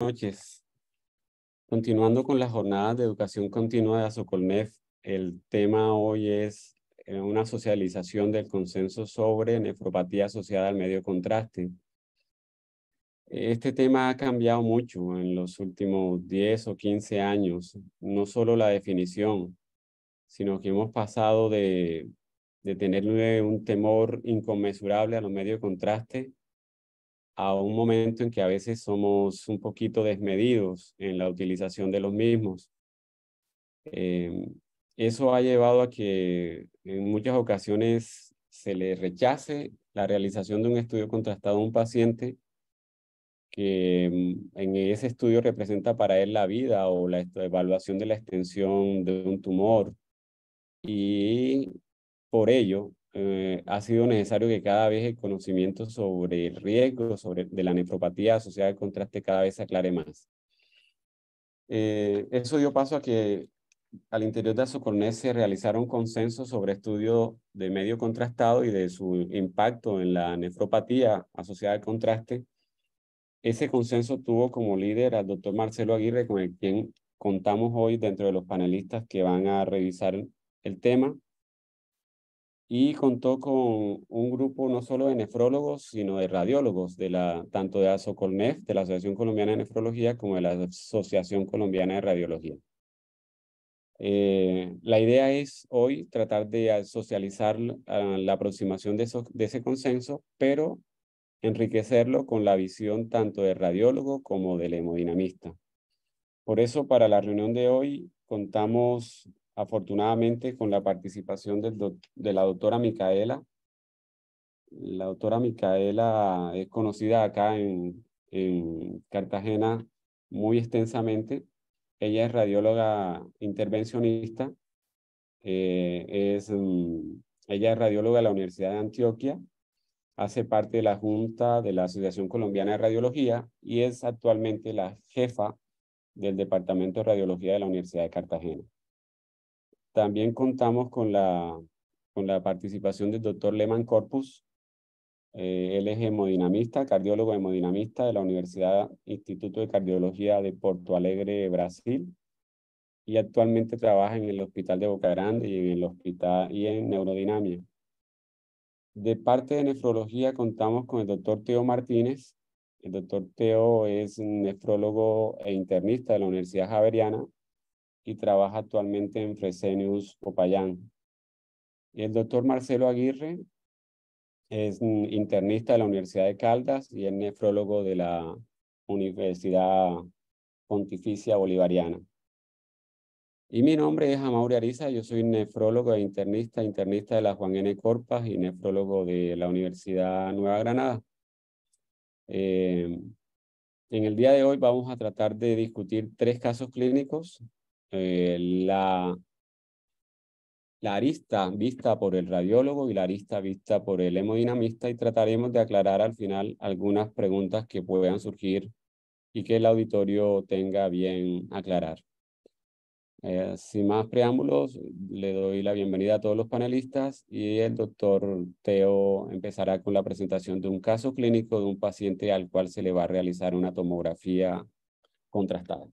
Noches. Continuando con las jornadas de educación continua de Asocolnef, el tema hoy es una socialización del consenso sobre nefropatía asociada al medio contraste. Este tema ha cambiado mucho en los últimos 10 o 15 años, no solo la definición, sino que hemos pasado de tenerle un temor inconmensurable a los medios de contraste a un momento en que a veces somos un poquito desmedidos en la utilización de los mismos. Eso ha llevado a que en muchas ocasiones se le rechace la realización de un estudio contrastado a un paciente que en ese estudio representa para él la vida o la evaluación de la extensión de un tumor. Y por ello, ha sido necesario que cada vez el conocimiento sobre el riesgo de la nefropatía asociada al contraste cada vez se aclare más. Eso dio paso a que al interior de Asocolnef se realizara un consenso sobre estudio de medio contrastado y de su impacto en la nefropatía asociada al contraste. Ese consenso tuvo como líder al doctor Marcelo Aguirre, con el quien contamos hoy dentro de los panelistas que van a revisar el tema, y contó con un grupo no solo de nefrólogos, sino de radiólogos, tanto de Asocolnef, de la Asociación Colombiana de Nefrología, como de la Asociación Colombiana de Radiología. La idea es hoy tratar de socializar la aproximación de ese consenso, pero enriquecerlo con la visión tanto del radiólogo como del hemodinamista. Por eso, para la reunión de hoy, contamos afortunadamente con la participación de la doctora Micaela. La doctora Micaela es conocida acá en Cartagena muy extensamente. Ella es radióloga intervencionista. Ella es radióloga de la Universidad de Antioquia. Hace parte de la Junta de la Asociación Colombiana de Radiología y es actualmente la jefa del Departamento de Radiología de la Universidad de Cartagena. También contamos con la participación del doctor Leman Corpus. Él es hemodinamista, cardiólogo hemodinamista de la Universidad Instituto de Cardiología de Porto Alegre, Brasil, y actualmente trabaja en el Hospital de Boca Grande y en el hospital y en neurodinamia. De parte de nefrología contamos con el doctor Teo Martínez. El doctor Teo es un nefrólogo e internista de la Universidad Javeriana y trabaja actualmente en Fresenius Popayán. El doctor Marcelo Aguirre es un internista de la Universidad de Caldas y es nefrólogo de la Universidad Pontificia Bolivariana. Y mi nombre es Amaury Ariza, yo soy nefrólogo e internista de la Juan N. Corpas y nefrólogo de la Universidad Nueva Granada. En el día de hoy vamos a tratar de discutir 3 casos clínicos. La arista vista por el radiólogo y la arista vista por el hemodinamista, y trataremos de aclarar al final algunas preguntas que puedan surgir y que el auditorio tenga bien aclarar. Sin más preámbulos, le doy la bienvenida a todos los panelistas y el doctor Teo empezará con la presentación de un caso clínico de un paciente al cual se le va a realizar una tomografía contrastada.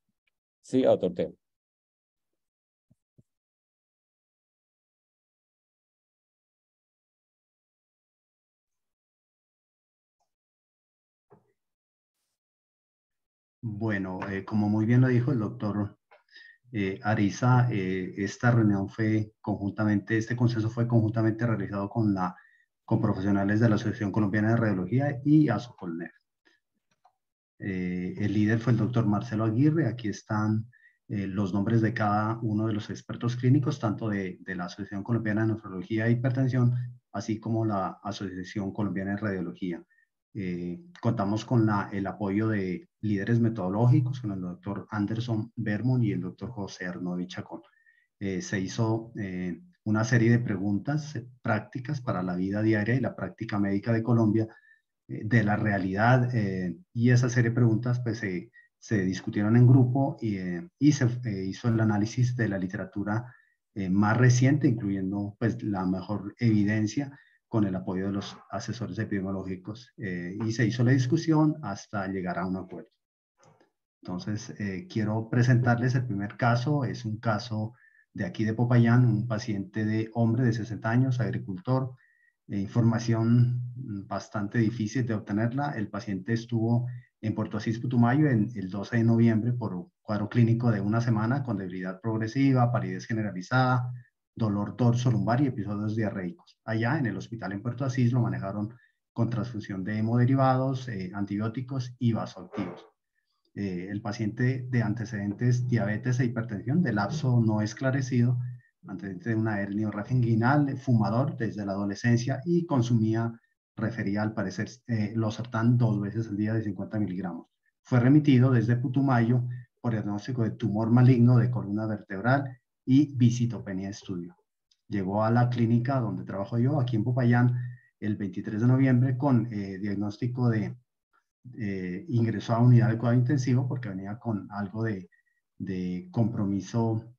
Sí, doctor Teo. Bueno, como muy bien lo dijo el doctor Ariza, esta reunión fue conjuntamente, este consenso fue conjuntamente realizado con profesionales de la Asociación Colombiana de Radiología y Asocolnef. El líder fue el doctor Marcelo Aguirre. Aquí están los nombres de cada uno de los expertos clínicos, tanto de la Asociación Colombiana de Nefrología e Hipertensión, así como la Asociación Colombiana de Radiología. Contamos con el apoyo de líderes metodológicos, con el doctor Anderson Bermond y el doctor José Arnovi Chacón. Se hizo una serie de preguntas prácticas para la vida diaria y la práctica médica de Colombia, de la realidad, y esa serie de preguntas pues se discutieron en grupo y se hizo el análisis de la literatura más reciente, incluyendo pues la mejor evidencia, con el apoyo de los asesores epidemiológicos, y se hizo la discusión hasta llegar a un acuerdo. Entonces, quiero presentarles el primer caso. Es un caso de aquí de Popayán, un paciente de hombre de 60 años, agricultor. Información bastante difícil de obtenerla. El paciente estuvo en Puerto Asís, Putumayo, el 12 de noviembre por un cuadro clínico de una semana con debilidad progresiva, palidez generalizada, dolor dorso-lumbar y episodios diarreicos. Allá en el hospital en Puerto Asís lo manejaron con transfusión de hemoderivados, antibióticos y vasoactivos. El paciente de antecedentes diabetes e hipertensión de lapso no esclarecido, antecedente de una hernia inguinal, fumador desde la adolescencia y refería al parecer losartán 2 veces al día de 50 miligramos. Fue remitido desde Putumayo por diagnóstico de tumor maligno de columna vertebral y visitopenia estudio. Llegó a la clínica donde trabajo yo, aquí en Popayán, el 23 de noviembre con diagnóstico de ingresó a unidad de cuidado intensivo porque venía con algo de compromiso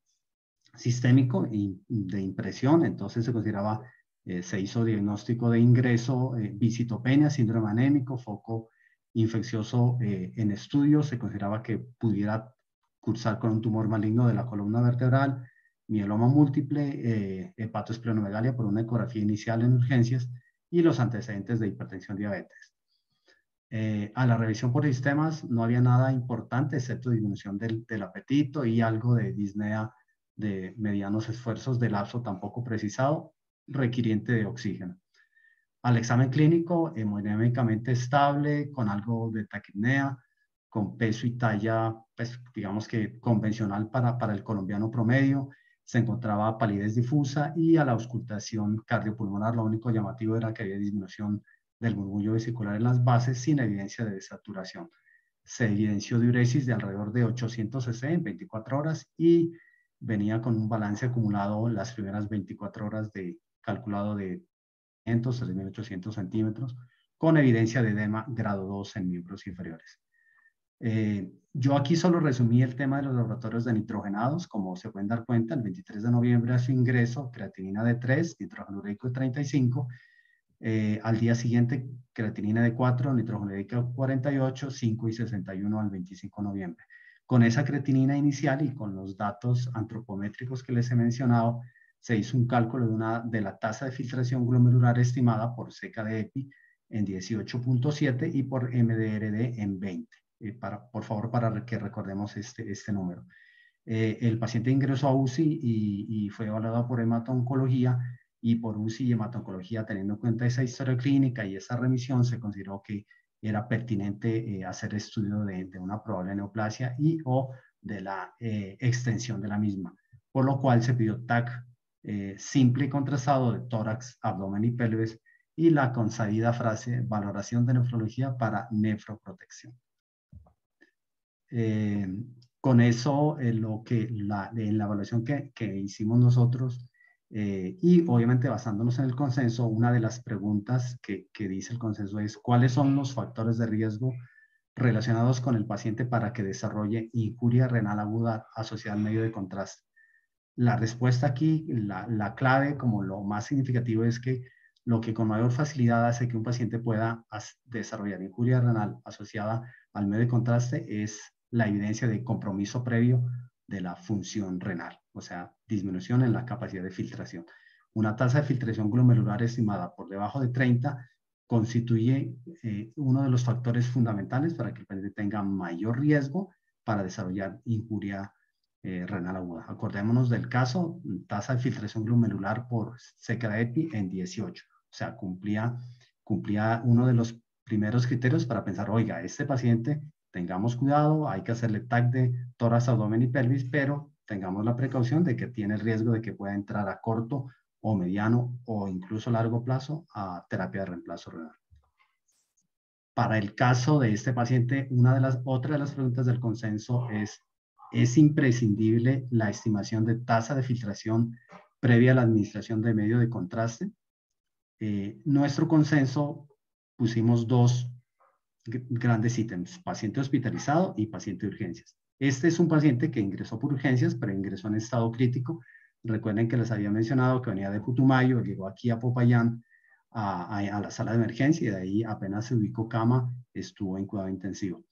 sistémico y de impresión. Entonces se hizo diagnóstico de ingreso, visitopenia, síndrome anémico, foco infeccioso en estudio. Se consideraba que pudiera cursar con un tumor maligno de la columna vertebral, mieloma múltiple, hepatoesplenomegalia por una ecografía inicial en urgencias y los antecedentes de hipertensión diabetes. A la revisión por sistemas no había nada importante excepto disminución del apetito y algo de disnea de medianos esfuerzos de lapso tampoco precisado, requiriente de oxígeno. Al examen clínico, hemodinámicamente estable, con algo de taquipnea, con peso y talla, pues, digamos que convencional para el colombiano promedio. Se encontraba palidez difusa y a la auscultación cardiopulmonar lo único llamativo era que había disminución del murmullo vesicular en las bases sin evidencia de desaturación. Se evidenció diuresis de alrededor de 800 cc en 24 horas y venía con un balance acumulado las primeras 24 horas calculado de 3.800 centímetros, con evidencia de edema grado 2 en miembros inferiores. Yo aquí solo resumí el tema de los laboratorios de nitrogenados. Como se pueden dar cuenta, el 23 de noviembre a su ingreso, creatinina de 3, nitrógeno ureico de 35, al día siguiente, creatinina de 4, nitrógeno ureico 48, 5 y 61 al 25 de noviembre. Con esa creatinina inicial y con los datos antropométricos que les he mencionado, se hizo un cálculo de la tasa de filtración glomerular estimada por seca de EPI en 18.7 y por MDRD en 20. Por favor, para que recordemos este número. El paciente ingresó a UCI y fue evaluado por hemato-oncología, y por UCI y hemato-oncología, teniendo en cuenta esa historia clínica y esa remisión, se consideró que era pertinente hacer estudio de una probable neoplasia y o de la extensión de la misma, por lo cual se pidió TAC simple y contrastado de tórax, abdomen y pelvis y la consabida frase valoración de nefrología para nefroprotección. Con eso, en la evaluación que hicimos nosotros, y obviamente basándonos en el consenso, una de las preguntas que dice el consenso es ¿cuáles son los factores de riesgo relacionados con el paciente para que desarrolle injuria renal aguda asociada al medio de contraste? La respuesta aquí, la clave como lo más significativo es que lo que con mayor facilidad hace que un paciente pueda desarrollar injuria renal asociada al medio de contraste es la evidencia de compromiso previo de la función renal, o sea, disminución en la capacidad de filtración. Una tasa de filtración glomerular estimada por debajo de 30 constituye uno de los factores fundamentales para que el paciente tenga mayor riesgo para desarrollar injuria renal aguda. Acordémonos del caso, tasa de filtración glomerular por seca de EPI en 18. O sea, cumplía uno de los primeros criterios para pensar, oiga, este paciente, tengamos cuidado, hay que hacerle TAC de tórax, abdomen y pelvis, pero tengamos la precaución de que tiene el riesgo de que pueda entrar a corto o mediano o incluso largo plazo a terapia de reemplazo renal. Para el caso de este paciente, otra de las preguntas del consenso ¿es imprescindible la estimación de tasa de filtración previa a la administración de medio de contraste? Nuestro consenso pusimos dos grandes ítems, paciente hospitalizado y paciente de urgencias. Este es un paciente que ingresó por urgencias, pero ingresó en estado crítico. Recuerden que les había mencionado que venía de Putumayo, llegó aquí a Popayán a la sala de emergencia y de ahí apenas se ubicó cama, estuvo en cuidado intensivo.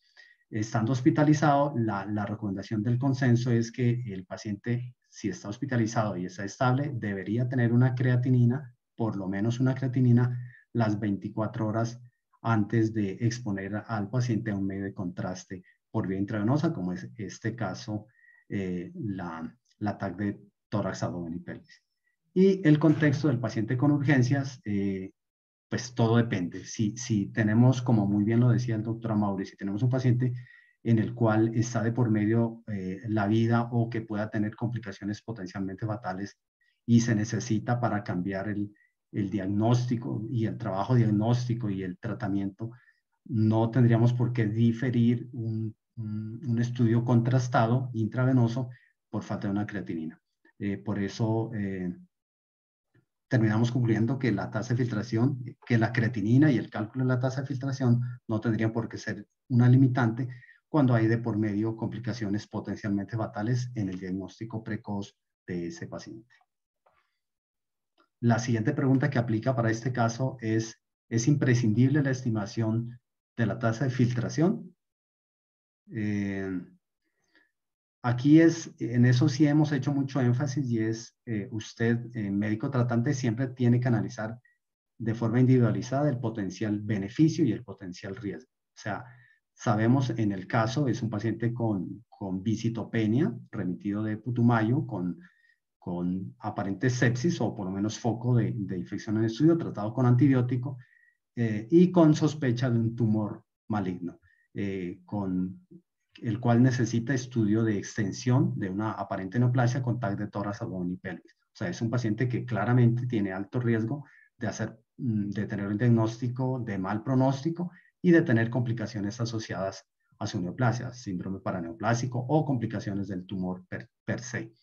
estando hospitalizado, la recomendación del consenso es que el paciente, si está hospitalizado y está estable, debería tener una creatinina, por lo menos una creatinina, las 24 horas antes de exponer al paciente a un medio de contraste por vía intravenosa, como es este caso, la TAC de tórax, abdomen y pelvis. Y el contexto del paciente con urgencias, pues todo depende. Si tenemos, como muy bien lo decía el doctor Amaury, si tenemos un paciente en el cual está de por medio la vida o que pueda tener complicaciones potencialmente fatales y se necesita para cambiar el diagnóstico y el trabajo diagnóstico y el tratamiento, no tendríamos por qué diferir un estudio contrastado intravenoso por falta de una creatinina. Por eso terminamos concluyendo que la tasa de filtración, que la creatinina y el cálculo de la tasa de filtración no tendrían por qué ser una limitante cuando hay de por medio complicaciones potencialmente fatales en el diagnóstico precoz de ese paciente. La siguiente pregunta que aplica para este caso ¿es imprescindible la estimación de la tasa de filtración? Aquí en eso sí hemos hecho mucho énfasis y es usted, médico tratante, siempre tiene que analizar de forma individualizada el potencial beneficio y el potencial riesgo. O sea, sabemos en el caso, es un paciente con visitopenia, remitido de Putumayo, con aparente sepsis o por lo menos foco de infección en estudio, tratado con antibiótico y con sospecha de un tumor maligno, con el cual necesita estudio de extensión de una aparente neoplasia con TAC de tórax, abdomen y pelvis. O sea, es un paciente que claramente tiene alto riesgo de tener un diagnóstico de mal pronóstico y de tener complicaciones asociadas a su neoplasia, síndrome paraneoplásico o complicaciones del tumor per se.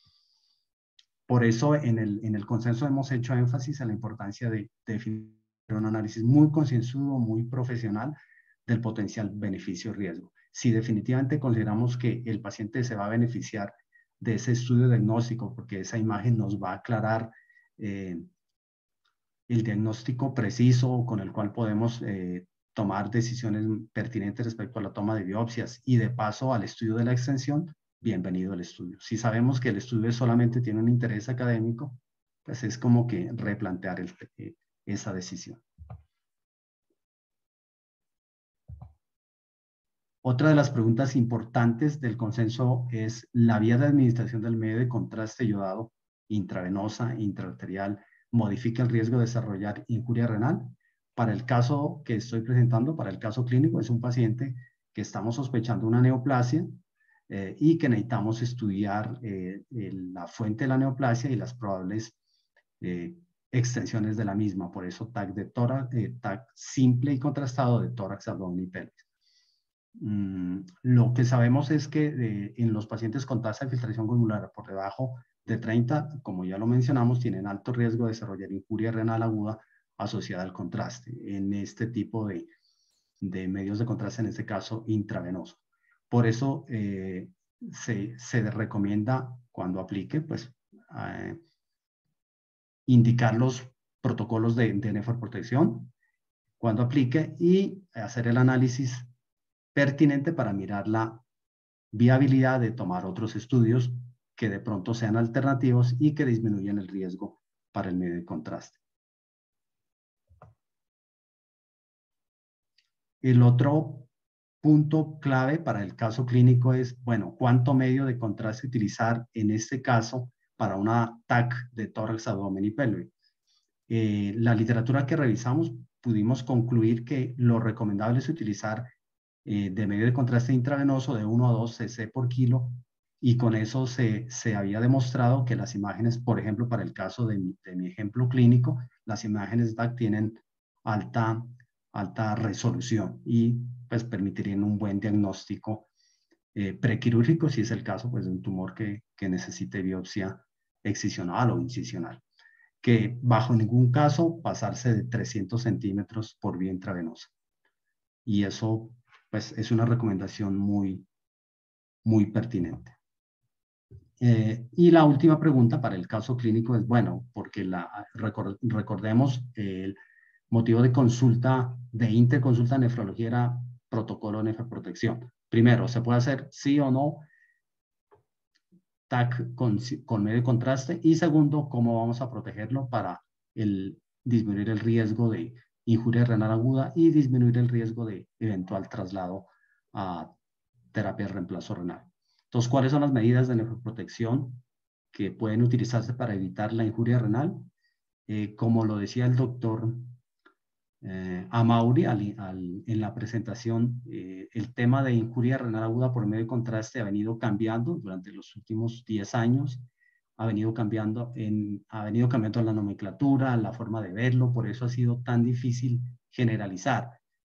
Por eso en el consenso hemos hecho énfasis en la importancia de definir un análisis muy concienzudo, muy profesional del potencial beneficio-riesgo. Si definitivamente consideramos que el paciente se va a beneficiar de ese estudio diagnóstico, porque esa imagen nos va a aclarar el diagnóstico preciso con el cual podemos tomar decisiones pertinentes respecto a la toma de biopsias y de paso al estudio de la extensión, bienvenido al estudio. Si sabemos que el estudio solamente tiene un interés académico, pues es como que replantear esa decisión. Otra de las preguntas importantes del consenso es la vía de administración del medio de contraste yodado intravenosa, intraarterial, modifica el riesgo de desarrollar injuria renal. Para el caso que estoy presentando, para el caso clínico, es un paciente que estamos sospechando una neoplasia y que necesitamos estudiar la fuente de la neoplasia y las probables extensiones de la misma. Por eso TAC de tórax, TAC simple y contrastado de tórax, abdomen y pelvis. Lo que sabemos es que en los pacientes con tasa de filtración glomerular por debajo de 30, como ya lo mencionamos, tienen alto riesgo de desarrollar injuria renal aguda asociada al contraste en este tipo de medios de contraste, en este caso intravenoso. Por eso se recomienda cuando aplique, pues, indicar los protocolos de nefroprotección cuando aplique y hacer el análisis pertinente para mirar la viabilidad de tomar otros estudios que de pronto sean alternativos y que disminuyan el riesgo para el medio de contraste. El otro punto clave para el caso clínico es, bueno, ¿cuánto medio de contraste utilizar en este caso para una TAC de tórax, abdomen y pelvis? La literatura que revisamos pudimos concluir que lo recomendable es utilizar de medio de contraste intravenoso de 1 a 2 cc por kilo y con eso se había demostrado que las imágenes, por ejemplo, para el caso de mi ejemplo clínico, las imágenes DAC tienen alta resolución y pues permitirían un buen diagnóstico prequirúrgico si es el caso pues, de un tumor que necesite biopsia excisional o incisional, que bajo ningún caso pasarse de 300 centímetros por vía intravenosa. Y eso pues es una recomendación muy pertinente. Y la última pregunta para el caso clínico es, bueno, porque recordemos el motivo de consulta, de interconsulta de nefrología era protocolo de nefroprotección. primero, ¿se puede hacer sí o no TAC con medio de contraste? Y segundo, ¿cómo vamos a protegerlo para disminuir el riesgo de injuria renal aguda y disminuir el riesgo de eventual traslado a terapia de reemplazo renal? Entonces, ¿cuáles son las medidas de nefroprotección que pueden utilizarse para evitar la injuria renal? Como lo decía el doctor Amaury en la presentación, el tema de injuria renal aguda por medio de contraste ha venido cambiando durante los últimos 10 años, ha venido cambiando la nomenclatura, la forma de verlo, por eso ha sido tan difícil generalizar,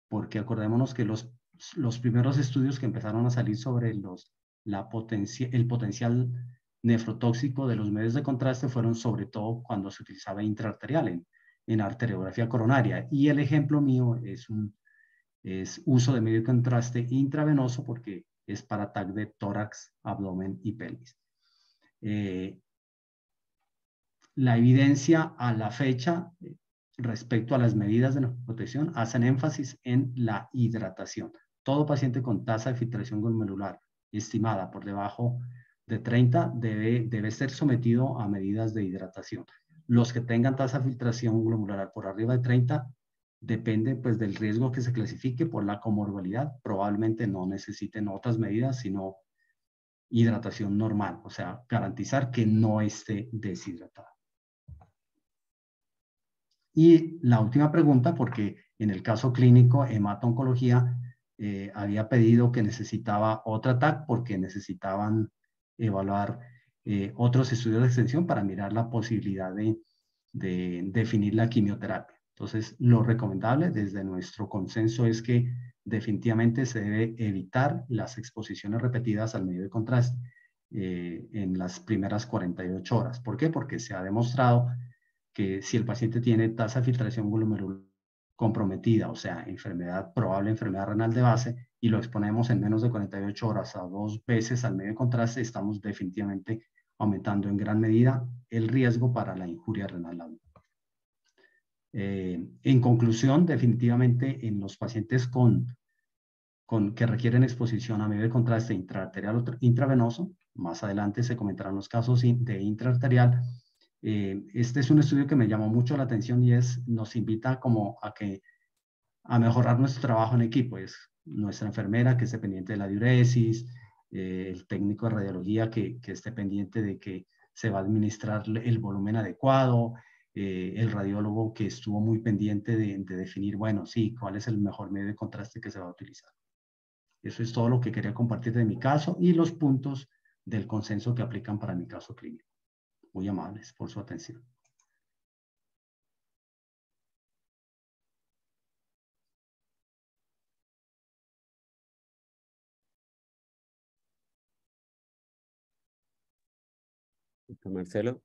porque acordémonos que los primeros estudios que empezaron a salir sobre el potencial nefrotóxico de los medios de contraste fueron sobre todo cuando se utilizaba intraarterial en arteriografía coronaria. Y el ejemplo mío es uso de medio de contraste intravenoso porque es para TAC de tórax, abdomen y pelvis. La evidencia a la fecha respecto a las medidas de protección hacen énfasis en la hidratación. Todo paciente con tasa de filtración glomerular estimada por debajo de 30 debe ser sometido a medidas de hidratación. Los que tengan tasa de filtración glomerular por arriba de 30, depende pues del riesgo que se clasifique por la comorbilidad, probablemente no necesiten otras medidas, sino hidratación normal, o sea, garantizar que no esté deshidratado. Y la última pregunta, porque en el caso clínico, hemato-oncología había pedido que necesitaba otra TAC porque necesitaban evaluar otros estudios de extensión para mirar la posibilidad de definir la quimioterapia. Entonces, lo recomendable desde nuestro consenso es que definitivamente se debe evitar las exposiciones repetidas al medio de contraste en las primeras 48 horas. ¿Por qué? Porque se ha demostrado que si el paciente tiene tasa de filtración glomerular comprometida, o sea, probable enfermedad renal de base, y lo exponemos en menos de 48 horas a 2 veces al medio de contraste, estamos definitivamente aumentando en gran medida el riesgo para la injuria renal aguda. En conclusión, definitivamente en los pacientes que requieren exposición a medio de contraste intraarterial o intravenoso, más adelante se comentarán los casos de intraarterial. Este es un estudio que me llamó mucho la atención y nos invita como a mejorar nuestro trabajo en equipo. Es nuestra enfermera que esté pendiente de la diuresis, el técnico de radiología que esté pendiente de que se va a administrar el volumen adecuado, el radiólogo que estuvo muy pendiente de definir, bueno, sí, cuál es el mejor medio de contraste que se va a utilizar. Eso es todo lo que quería compartir de mi caso y los puntos del consenso que aplican para mi caso clínico. Muy amables por su atención. Marcelo.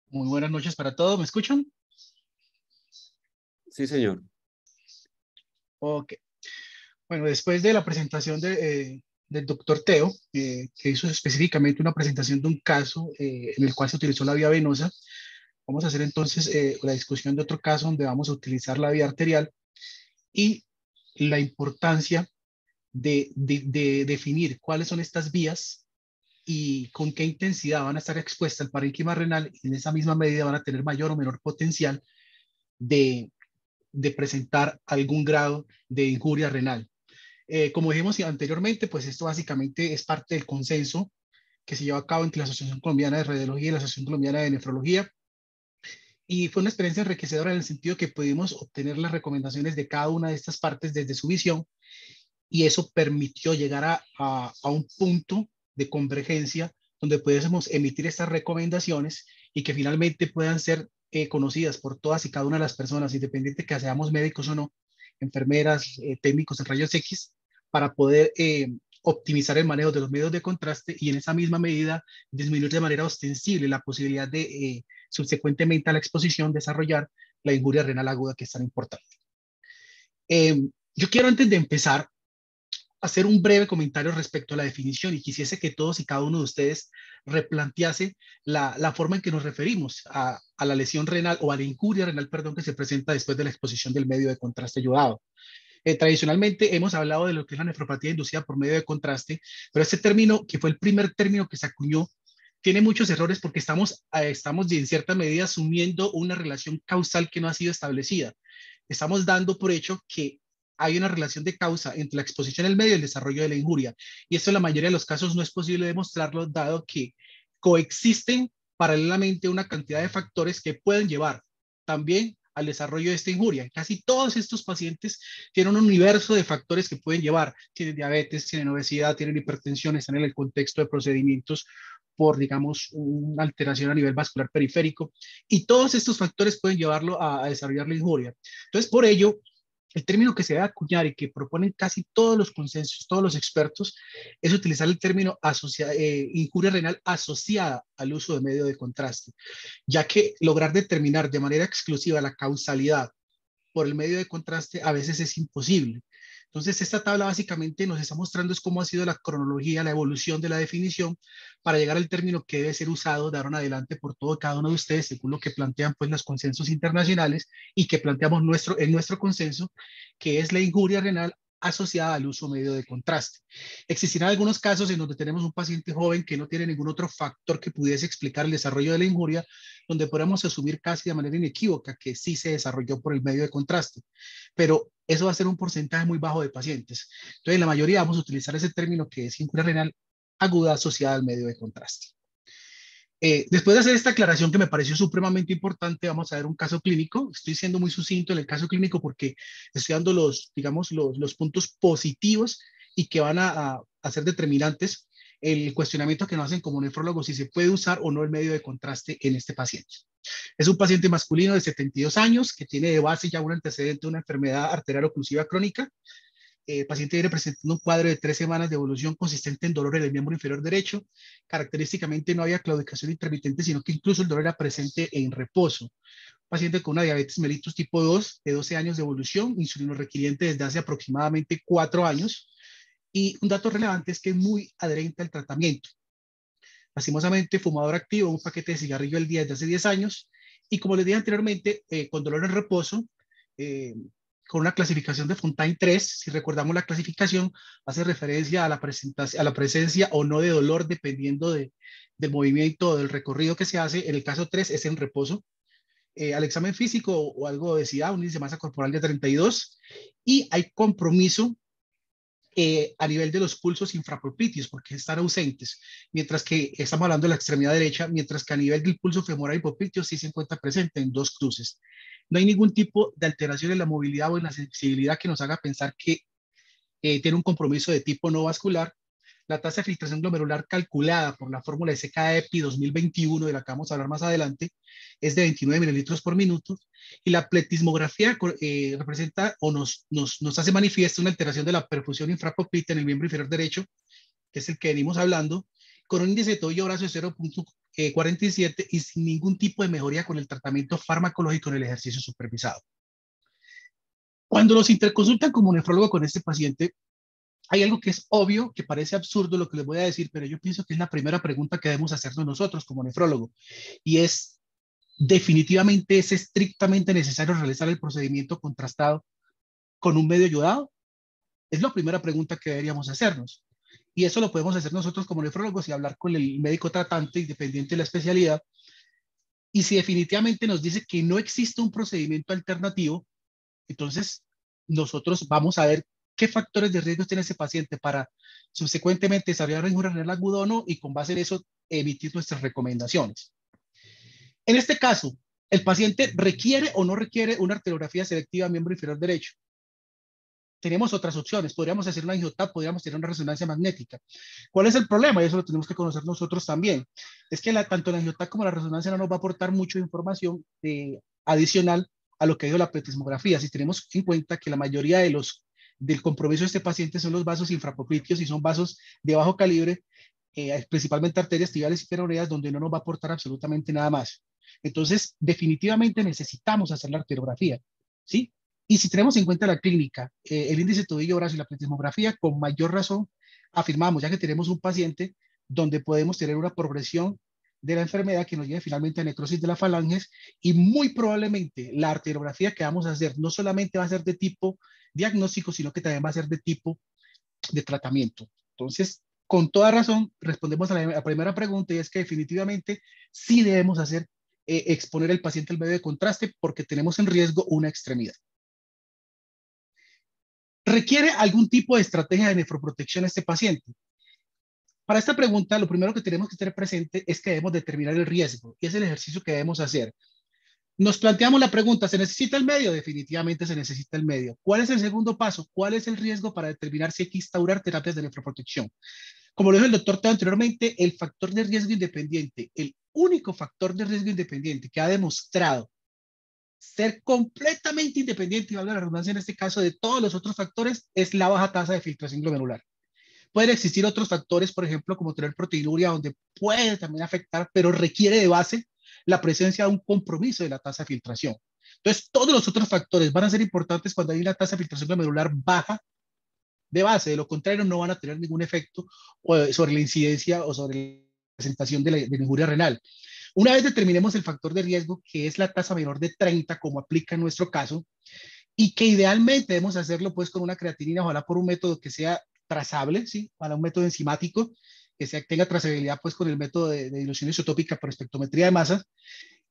Muy buenas noches para todos. ¿Me escuchan? Sí, señor. Ok. Bueno, después de la presentación del doctor Teo, que hizo específicamente una presentación de un caso en el cual se utilizó la vía venosa, vamos a hacer entonces la discusión de otro caso donde vamos a utilizar la vía arterial y la importancia de definir cuáles son estas vías y con qué intensidad van a estar expuestas al parénquima renal y en esa misma medida van a tener mayor o menor potencial de presentar algún grado de injuria renal. Como dijimos anteriormente, pues esto básicamente es parte del consenso que se lleva a cabo entre la Asociación Colombiana de Radiología y la Asociación Colombiana de Nefrología. Y fue una experiencia enriquecedora en el sentido que pudimos obtener las recomendaciones de cada una de estas partes desde su visión y eso permitió llegar a un punto de convergencia donde pudiésemos emitir estas recomendaciones y que finalmente puedan ser conocidas por todas y cada una de las personas, independiente que seamos médicos o no, enfermeras, técnicos en rayos X, para poder optimizar el manejo de los medios de contraste y en esa misma medida disminuir de manera ostensible la posibilidad de subsecuentemente a la exposición desarrollar la injuria renal aguda que es tan importante. Yo quiero antes de empezar hacer un breve comentario respecto a la definición y quisiese que todos y cada uno de ustedes replantease la forma en que nos referimos a la lesión renal o a la injuria renal, perdón, que se presenta después de la exposición del medio de contraste ayudado. Tradicionalmente hemos hablado de lo que es la nefropatía inducida por medio de contraste, pero este término, que fue el primer término que se acuñó, tiene muchos errores porque estamos en cierta medida asumiendo una relación causal que no ha sido establecida. Estamos dando por hecho que hay una relación de causa entre la exposición al medio y el desarrollo de la injuria. Y esto en la mayoría de los casos no es posible demostrarlo, dado que coexisten paralelamente una cantidad de factores que pueden llevar también al desarrollo de esta injuria. Casi todos estos pacientes tienen un universo de factores que pueden llevar. Tienen diabetes, tienen obesidad, tienen hipertensión, están en el contexto de procedimientos por, digamos, una alteración a nivel vascular periférico. Y todos estos factores pueden llevarlo a desarrollar la injuria. Entonces, por ello, el término que se debe acuñar y que proponen casi todos los consensos, todos los expertos, es utilizar el término injuria renal asociada al uso de medio de contraste, ya que lograr determinar de manera exclusiva la causalidad por el medio de contraste a veces es imposible. Entonces, esta tabla básicamente nos está mostrando es cómo ha sido la cronología, la evolución de la definición para llegar al término que debe ser usado de ahora en adelante por todo cada uno de ustedes, según lo que plantean pues los consensos internacionales y que planteamos en nuestro consenso, que es la injuria renal asociada al uso medio de contraste. Existirán algunos casos en donde tenemos un paciente joven que no tiene ningún otro factor que pudiese explicar el desarrollo de la injuria, donde podemos asumir casi de manera inequívoca que sí se desarrolló por el medio de contraste, pero eso va a ser un porcentaje muy bajo de pacientes. Entonces, la mayoría vamos a utilizar ese término que es injuria renal aguda asociada al medio de contraste. Después de hacer esta aclaración que me pareció supremamente importante, vamos a ver un caso clínico. Estoy siendo muy sucinto en el caso clínico porque estoy dando digamos, los puntos positivos y que van a ser determinantes el cuestionamiento que nos hacen como nefrólogos si se puede usar o no el medio de contraste en este paciente. Es un paciente masculino de 72 años que tiene de base ya un antecedente de una enfermedad arterial oclusiva crónica. El paciente viene presentando un cuadro de 3 semanas de evolución consistente en dolor en el miembro inferior derecho. Característicamente no había claudicación intermitente, sino que incluso el dolor era presente en reposo. Paciente con una diabetes mellitus tipo 2 de 12 años de evolución, insulino requiriente desde hace aproximadamente 4 años. Y un dato relevante es que es muy adherente al tratamiento. Lastimosamente, fumador activo, un paquete de cigarrillo al día desde hace 10 años. Y como les dije anteriormente, con dolor en reposo, con una clasificación de Fontaine 3, si recordamos la clasificación, hace referencia a la presencia o no de dolor dependiendo del movimiento o del recorrido que se hace. En el caso 3 es en reposo. Al examen físico o algo de obesidad, un índice de masa corporal de 32, y hay compromiso a nivel de los pulsos infrapropitios, porque están ausentes, mientras que estamos hablando de la extremidad derecha, mientras que a nivel del pulso femoral hipopitio sí se encuentra presente en 2 cruces. No hay ningún tipo de alteración en la movilidad o en la sensibilidad que nos haga pensar que tiene un compromiso de tipo no vascular. La tasa de filtración glomerular calculada por la fórmula de SKEPI 2021, de la que vamos a hablar más adelante, es de 29 mililitros por minuto. Y la pletismografía representa o nos hace manifiesto una alteración de la perfusión infrapoplítea en el miembro inferior derecho, que es el que venimos hablando, con un índice de tobillo brazo de 0.47 y sin ningún tipo de mejoría con el tratamiento farmacológico en el ejercicio supervisado. Cuando los interconsultan como nefrólogo con este paciente, hay algo que es obvio, que parece absurdo lo que les voy a decir, pero yo pienso que es la primera pregunta que debemos hacernos nosotros como nefrólogo, y es, ¿definitivamente es estrictamente necesario realizar el procedimiento contrastado con un medio ayudado? Es la primera pregunta que deberíamos hacernos. Y eso lo podemos hacer nosotros como nefrólogos y hablar con el médico tratante, independiente de la especialidad. Y si definitivamente nos dice que no existe un procedimiento alternativo, entonces nosotros vamos a ver qué factores de riesgo tiene ese paciente para subsecuentemente desarrollar una injuria renal aguda o no, y con base en eso emitir nuestras recomendaciones. En este caso, ¿el paciente requiere o no requiere una arteriografía selectiva miembro inferior derecho? Tenemos otras opciones. Podríamos hacer una angiotap, podríamos tener una resonancia magnética. ¿Cuál es el problema? Y eso lo tenemos que conocer nosotros también. Es que tanto la angiotap como la resonancia no nos va a aportar mucha información adicional a lo que ha ido la pletismografía. Si tenemos en cuenta que la mayoría del compromiso de este paciente son los vasos infrapoplíteos y son vasos de bajo calibre, principalmente arterias tibiales y peroneas, donde no nos va a aportar absolutamente nada más. Entonces, definitivamente necesitamos hacer la arteriografía, ¿sí? Y si tenemos en cuenta la clínica, el índice de tobillo brazo y la pletismografía, con mayor razón afirmamos, ya que tenemos un paciente donde podemos tener una progresión de la enfermedad que nos lleve finalmente a necrosis de las falanges, y muy probablemente la arteriografía que vamos a hacer no solamente va a ser de tipo diagnóstico, sino que también va a ser de tipo de tratamiento. Entonces, con toda razón, respondemos a la primera pregunta, y es que definitivamente sí debemos hacer exponer al paciente al medio de contraste porque tenemos en riesgo una extremidad. ¿Requiere algún tipo de estrategia de nefroprotección este paciente? Para esta pregunta, lo primero que tenemos que tener presente es que debemos determinar el riesgo, y es el ejercicio que debemos hacer. Nos planteamos la pregunta, ¿se necesita el medio? Definitivamente se necesita el medio. ¿Cuál es el segundo paso? ¿Cuál es el riesgo para determinar si hay que instaurar terapias de nefroprotección? Como lo dijo el doctor Teo anteriormente, el factor de riesgo independiente, el único factor de riesgo independiente que ha demostrado ser completamente independiente, y valga la redundancia en este caso, de todos los otros factores, es la baja tasa de filtración glomerular. Pueden existir otros factores, por ejemplo, como tener proteinuria, donde puede también afectar, pero requiere de base la presencia de un compromiso de la tasa de filtración. Entonces, todos los otros factores van a ser importantes cuando hay una tasa de filtración glomerular baja de base. De lo contrario, no van a tener ningún efecto sobre la incidencia o sobre la presentación de la injuria renal. Una vez determinemos el factor de riesgo, que es la tasa menor de 30, como aplica en nuestro caso, y que idealmente debemos hacerlo pues con una creatinina, ojalá por un método que sea trazable, ¿sí? Para un método enzimático, que tenga trazabilidad pues con el método de dilución isotópica por espectrometría de masas.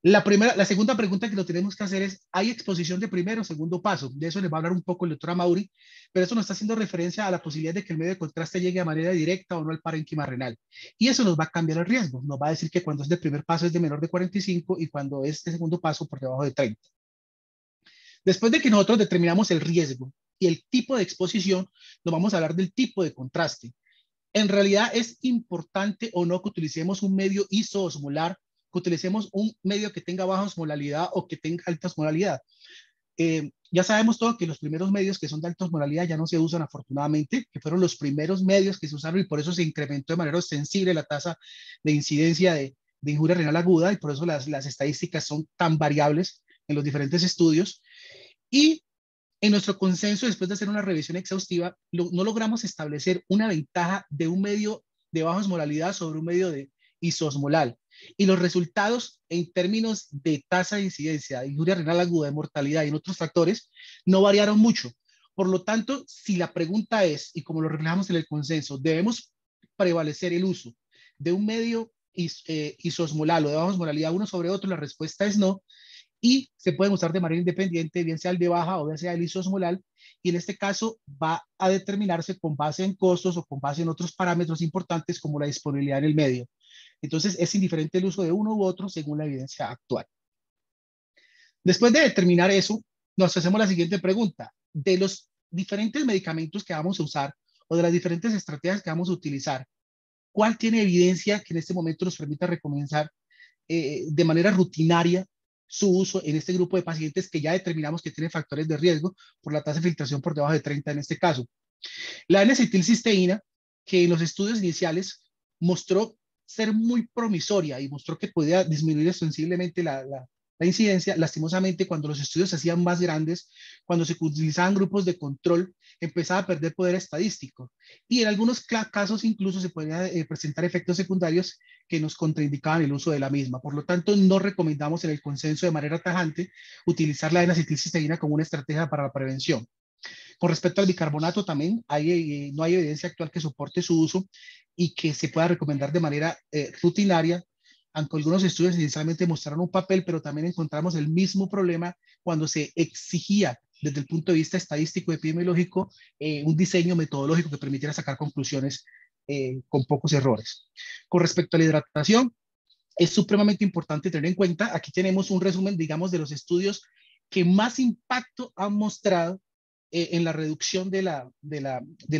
La segunda pregunta que lo tenemos que hacer es, ¿hay exposición de primero o segundo paso? De eso les va a hablar un poco el doctor Amaury, pero eso nos está haciendo referencia a la posibilidad de que el medio de contraste llegue de manera directa o no al parénquima renal. Y eso nos va a cambiar el riesgo. Nos va a decir que cuando es de primer paso es de menor de 45 y cuando es de segundo paso por debajo de 30. Después de que nosotros determinamos el riesgo y el tipo de exposición, nos vamos a hablar del tipo de contraste. En realidad es importante o no que utilicemos un medio isoosmolar, que utilicemos un medio que tenga baja osmolalidad o que tenga alta osmolalidad. Ya sabemos todo que los primeros medios que son de alta osmolalidad ya no se usan afortunadamente, que fueron los primeros medios que se usaron y por eso se incrementó de manera sensible la tasa de incidencia de injuria renal aguda y por eso las estadísticas son tan variables en los diferentes estudios. Y en nuestro consenso, después de hacer una revisión exhaustiva, no logramos establecer una ventaja de un medio de baja osmolalidad sobre un medio de isoosmolal. Y los resultados en términos de tasa de incidencia, de injuria renal aguda, de mortalidad y en otros factores no variaron mucho. Por lo tanto, si la pregunta es, y como lo reflejamos en el consenso, ¿debemos prevalecer el uso de un medio isoosmolal o de baja osmolalidad uno sobre otro? La respuesta es no. Y se pueden usar de manera independiente, bien sea el de baja o bien sea el isoosmolal, y en este caso va a determinarse con base en costos o con base en otros parámetros importantes como la disponibilidad en el medio. Entonces es indiferente el uso de uno u otro según la evidencia actual. Después de determinar eso, nos hacemos la siguiente pregunta. De los diferentes medicamentos que vamos a usar o de las diferentes estrategias que vamos a utilizar, ¿cuál tiene evidencia que en este momento nos permita recomendar de manera rutinaria su uso en este grupo de pacientes que ya determinamos que tienen factores de riesgo por la tasa de filtración por debajo de 30 en este caso? La N-acetilcisteína, que en los estudios iniciales mostró ser muy promisoria y mostró que podía disminuir sensiblemente la incidencia, lastimosamente cuando los estudios se hacían más grandes, cuando se utilizaban grupos de control, empezaba a perder poder estadístico. Y en algunos casos incluso se podían presentar efectos secundarios que nos contraindicaban el uso de la misma. Por lo tanto, no recomendamos en el consenso de manera tajante utilizar la N-acetilcisteína como una estrategia para la prevención. Con respecto al bicarbonato también no hay evidencia actual que soporte su uso y que se pueda recomendar de manera rutinaria, aunque algunos estudios inicialmente mostraron un papel, pero también encontramos el mismo problema cuando se exigía desde el punto de vista estadístico y epidemiológico un diseño metodológico que permitiera sacar conclusiones con pocos errores. Con respecto a la hidratación, es supremamente importante tener en cuenta, aquí tenemos un resumen, digamos, de los estudios que más impacto han mostrado en la reducción de la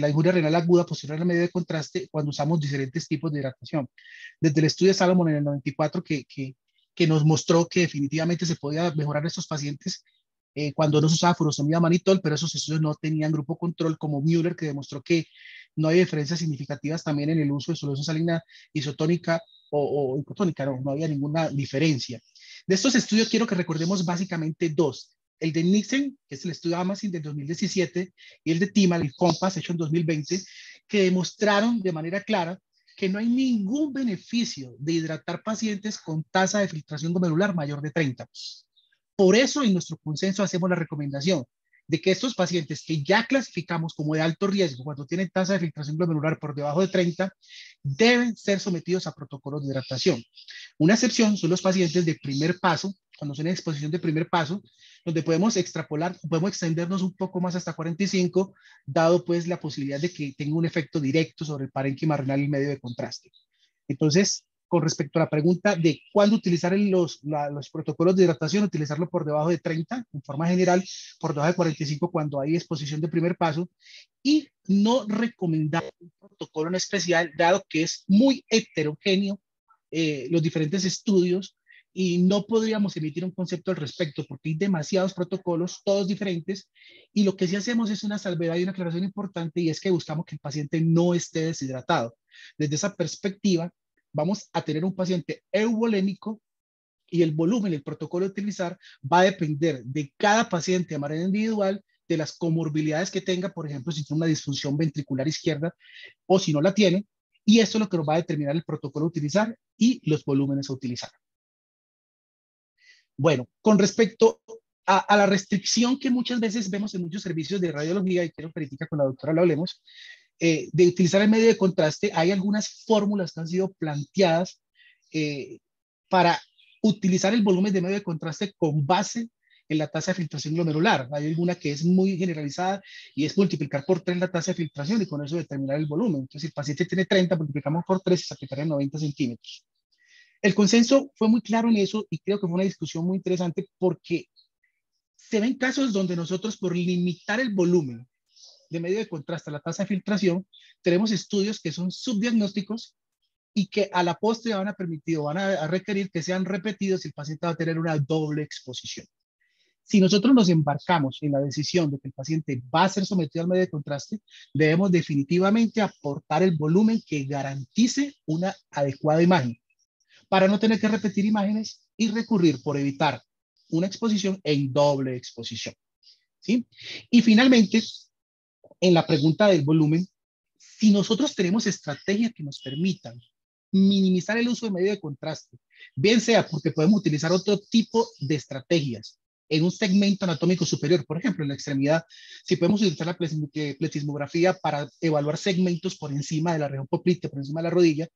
injuria renal aguda posterior al medio de contraste cuando usamos diferentes tipos de hidratación. Desde el estudio de Salomon en el 94 que nos mostró que definitivamente se podía mejorar a estos pacientes cuando no se usaba furosemida manitol, pero esos estudios no tenían grupo control, como Müller, que demostró que no hay diferencias significativas también en el uso de solución salina isotónica o hipotónica, no había ninguna diferencia. De estos estudios quiero que recordemos básicamente dos. El de Nixon, que es el estudio Amazon del 2017, y el de Timal, el COMPAS, hecho en 2020, que demostraron de manera clara que no hay ningún beneficio de hidratar pacientes con tasa de filtración glomerular mayor de 30. Por eso en nuestro consenso hacemos la recomendación de que estos pacientes que ya clasificamos como de alto riesgo, cuando tienen tasa de filtración glomerular por debajo de 30, deben ser sometidos a protocolos de hidratación. Una excepción son los pacientes de primer paso, cuando son en exposición de primer paso, donde podemos extrapolar, podemos extendernos un poco más hasta 45, dado pues la posibilidad de que tenga un efecto directo sobre el parénquima renal y el medio de contraste. Entonces, con respecto a la pregunta de cuándo utilizar los protocolos de hidratación, utilizarlo por debajo de 30, en forma general, por debajo de 45 cuando hay exposición de primer paso, y no recomendar un protocolo en especial, dado que es muy heterogéneo los diferentes estudios y no podríamos emitir un concepto al respecto porque hay demasiados protocolos, todos diferentes, y lo que sí hacemos es una salvedad y una aclaración importante, y es que buscamos que el paciente no esté deshidratado. Desde esa perspectiva, vamos a tener un paciente euvolémico y el volumen, el protocolo a utilizar va a depender de cada paciente de manera individual, de las comorbilidades que tenga, por ejemplo, si tiene una disfunción ventricular izquierda o si no la tiene, y esto es lo que nos va a determinar el protocolo a utilizar y los volúmenes a utilizar. Bueno, con respecto a la restricción que muchas veces vemos en muchos servicios de radiología, y quiero que ahorita con la doctora lo hablemos, de utilizar el medio de contraste, hay algunas fórmulas que han sido planteadas para utilizar el volumen de medio de contraste con base en la tasa de filtración glomerular. Hay alguna que es muy generalizada y es multiplicar por 3 la tasa de filtración y con eso determinar el volumen. Entonces, si el paciente tiene 30, multiplicamos por 3 y se aplicaría en 90 centímetros. El consenso fue muy claro en eso y creo que fue una discusión muy interesante porque se ven casos donde nosotros, por limitar el volumen de medio de contraste a la tasa de filtración, tenemos estudios que son subdiagnósticos y que a la postre van a permitir o van a requerir que sean repetidos y el paciente va a tener una doble exposición. Si nosotros nos embarcamos en la decisión de que el paciente va a ser sometido al medio de contraste, debemos definitivamente aportar el volumen que garantice una adecuada imagen, para no tener que repetir imágenes y recurrir por evitar una exposición en doble exposición. ¿Sí? Y finalmente, en la pregunta del volumen, si nosotros tenemos estrategias que nos permitan minimizar el uso de medio de contraste, bien sea porque podemos utilizar otro tipo de estrategias en un segmento anatómico superior, por ejemplo, en la extremidad, si podemos utilizar la pletismografía para evaluar segmentos por encima de la región popliteo, por encima de la rodilla,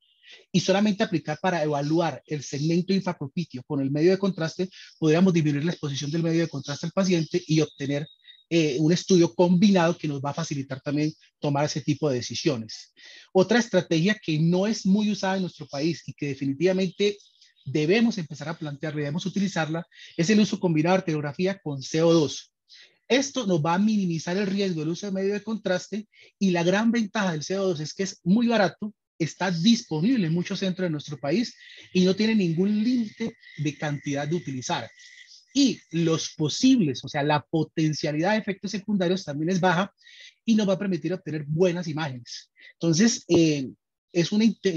y solamente aplicar para evaluar el segmento infrapropitio con el medio de contraste, podríamos disminuir la exposición del medio de contraste al paciente y obtener un estudio combinado que nos va a facilitar también tomar ese tipo de decisiones. Otra estrategia que no es muy usada en nuestro país y que definitivamente debemos empezar a plantear, debemos utilizarla, es el uso combinado de arteriografía con CO2. Esto nos va a minimizar el riesgo del uso de medio de contraste y la gran ventaja del CO2 es que es muy barato, está disponible en muchos centros de nuestro país y no tiene ningún límite de cantidad de utilizar. Y los posibles, o sea, la potencialidad de efectos secundarios también es baja y nos va a permitir obtener buenas imágenes. Entonces, es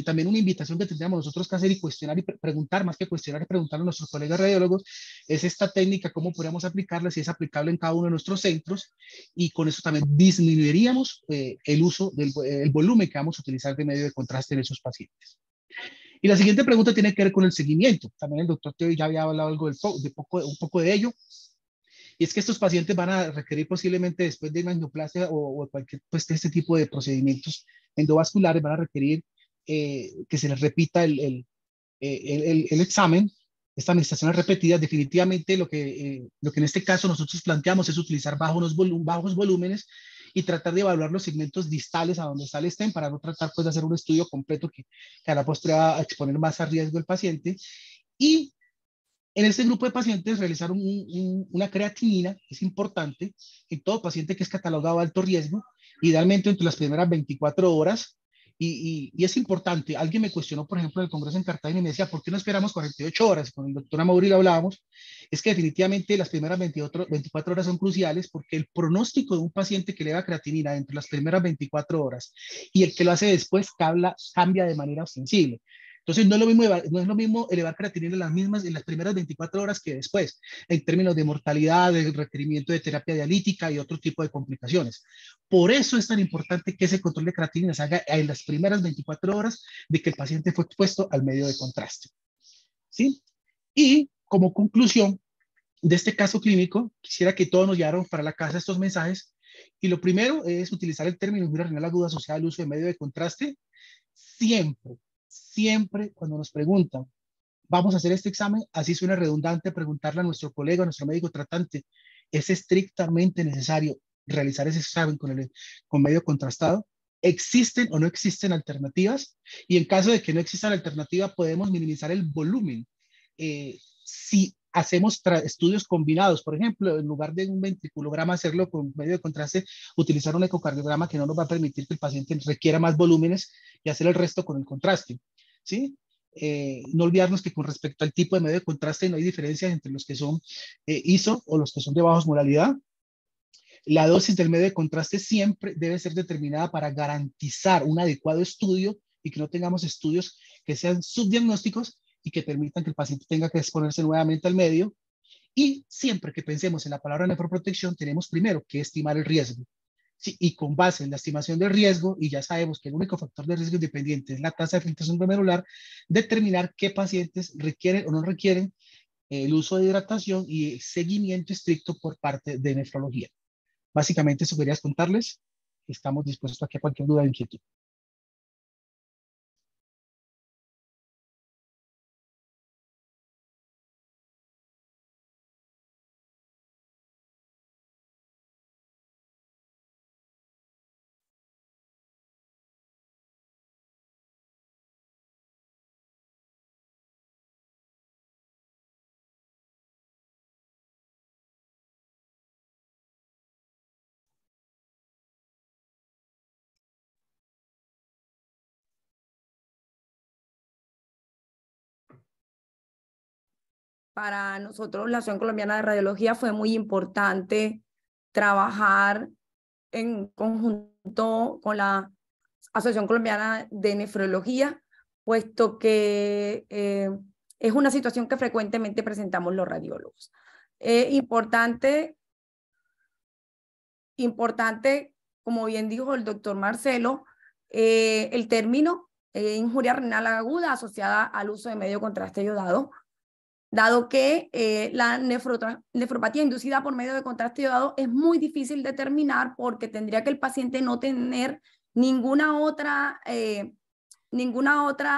también una invitación que tendríamos nosotros que hacer y cuestionar y preguntar, más que cuestionar y preguntar a nuestros colegas radiólogos, es esta técnica, cómo podríamos aplicarla, si es aplicable en cada uno de nuestros centros, y con eso también disminuiríamos el uso del volumen que vamos a utilizar de medio de contraste en esos pacientes. Y la siguiente pregunta tiene que ver con el seguimiento. También el doctor Teo ya había hablado algo un poco de ello. Y es que estos pacientes van a requerir posiblemente después de una angioplastia o cualquier pues, este tipo de procedimientos endovasculares, van a requerir que se les repita el examen, esta administración repetida. Definitivamente lo que en este caso nosotros planteamos es utilizar bajos volúmenes y tratar de evaluar los segmentos distales a donde está el stent para no tratar pues, de hacer un estudio completo que a la postre va a exponer más a riesgo el paciente. Y en este grupo de pacientes realizar una creatinina es importante en todo paciente que es catalogado de alto riesgo, idealmente entre las primeras 24 horas. Y es importante, alguien me cuestionó, por ejemplo, en el Congreso en Cartagena y me decía, ¿por qué no esperamos 48 horas? Con el doctor Amaury lo hablábamos, es que definitivamente las primeras 24 horas son cruciales porque el pronóstico de un paciente que eleva creatinina entre las primeras 24 horas y el que lo hace después cambia de manera ostensible. Entonces, no es lo mismo elevar creatinina en las primeras 24 horas que después, en términos de mortalidad, de requerimiento de terapia dialítica y otro tipo de complicaciones. Por eso es tan importante que ese control de creatinina se haga en las primeras 24 horas de que el paciente fue expuesto al medio de contraste. ¿Sí? Y como conclusión, de este caso clínico, quisiera que todos nos lleváramos para la casa estos mensajes. Y lo primero es utilizar el término injuria renal aguda asociada al uso de medio de contraste. Siempre, siempre cuando nos preguntan, vamos a hacer este examen, así suena redundante preguntarle a nuestro colega, a nuestro médico tratante, ¿es estrictamente necesario realizar ese examen con medio contrastado? ¿Existen o no existen alternativas? Y en caso de que no existan alternativas, podemos minimizar el volumen. Si hacemos estudios combinados, por ejemplo, en lugar de un ventriculograma hacerlo con medio de contraste, utilizar un ecocardiograma que no nos va a permitir que el paciente requiera más volúmenes y hacer el resto con el contraste, ¿sí? No olvidarnos que con respecto al tipo de medio de contraste no hay diferencias entre los que son ISO o los que son de baja osmolaridad. La dosis del medio de contraste siempre debe ser determinada para garantizar un adecuado estudio y que no tengamos estudios que sean subdiagnósticos y que permitan que el paciente tenga que exponerse nuevamente al medio. Y siempre que pensemos en la palabra nefroprotección, tenemos primero que estimar el riesgo. Sí, y con base en la estimación del riesgo, y ya sabemos que el único factor de riesgo independiente es la tasa de filtración glomerular, determinar qué pacientes requieren o no requieren el uso de hidratación y seguimiento estricto por parte de nefrología. Básicamente eso quería contarles. Estamos dispuestos aquí a cualquier duda o inquietud. Para nosotros, la Asociación Colombiana de Radiología, fue muy importante trabajar en conjunto con la Asociación Colombiana de Nefrología, puesto que es una situación que frecuentemente presentamos los radiólogos. Importante, como bien dijo el doctor Marcelo, el término injuria renal aguda asociada al uso de medio contraste iodado, dado que la nefropatía inducida por medio de contraste iodado es muy difícil determinar porque tendría que el paciente no tener ninguna otra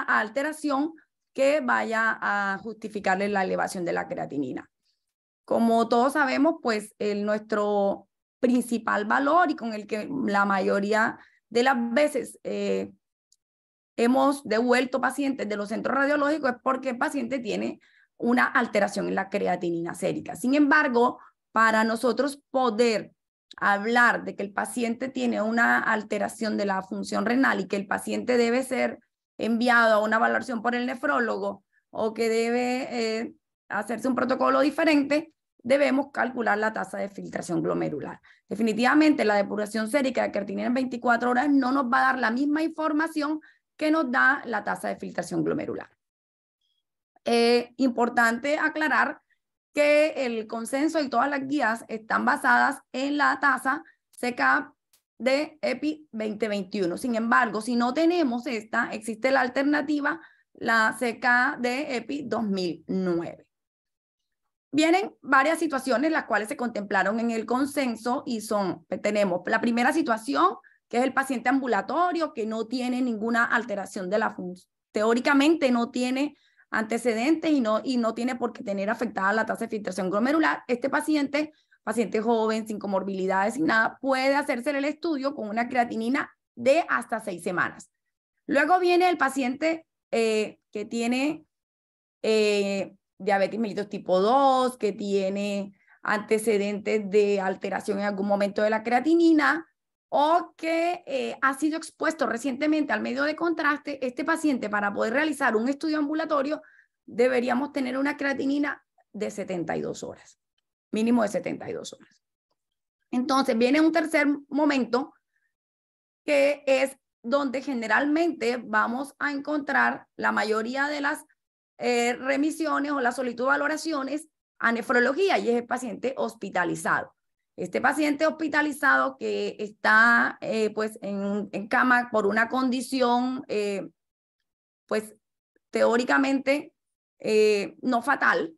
alteración que vaya a justificarle la elevación de la creatinina. Como todos sabemos, pues nuestro principal valor y con el que la mayoría de las veces hemos devuelto pacientes de los centros radiológicos es porque el paciente tiene una alteración en la creatinina sérica. Sin embargo, para nosotros poder hablar de que el paciente tiene una alteración de la función renal y que el paciente debe ser enviado a una valoración por el nefrólogo o que debe hacerse un protocolo diferente, debemos calcular la tasa de filtración glomerular. Definitivamente, la depuración sérica de creatinina en 24 horas no nos va a dar la misma información que nos da la tasa de filtración glomerular. Importante aclarar que el consenso y todas las guías están basadas en la tasa CK de EPI 2021. Sin embargo, si no tenemos esta, existe la alternativa, la CK de EPI 2009. Vienen varias situaciones las cuales se contemplaron en el consenso y tenemos la primera situación, que es el paciente ambulatorio que no tiene ninguna alteración de la función. Teóricamente no tiene antecedentes y no tiene por qué tener afectada la tasa de filtración glomerular. Este paciente joven, sin comorbilidades, sin nada, puede hacerse el estudio con una creatinina de hasta 6 semanas. Luego viene el paciente que tiene diabetes mellitus tipo 2, que tiene antecedentes de alteración en algún momento de la creatinina o que ha sido expuesto recientemente al medio de contraste. Este paciente, para poder realizar un estudio ambulatorio, deberíamos tener una creatinina de 72 horas, mínimo de 72 horas. Entonces viene un tercer momento que es donde generalmente vamos a encontrar la mayoría de las remisiones o la solicitud de valoraciones a nefrología, y es el paciente hospitalizado. Este paciente hospitalizado que está pues en cama por una condición pues teóricamente no fatal,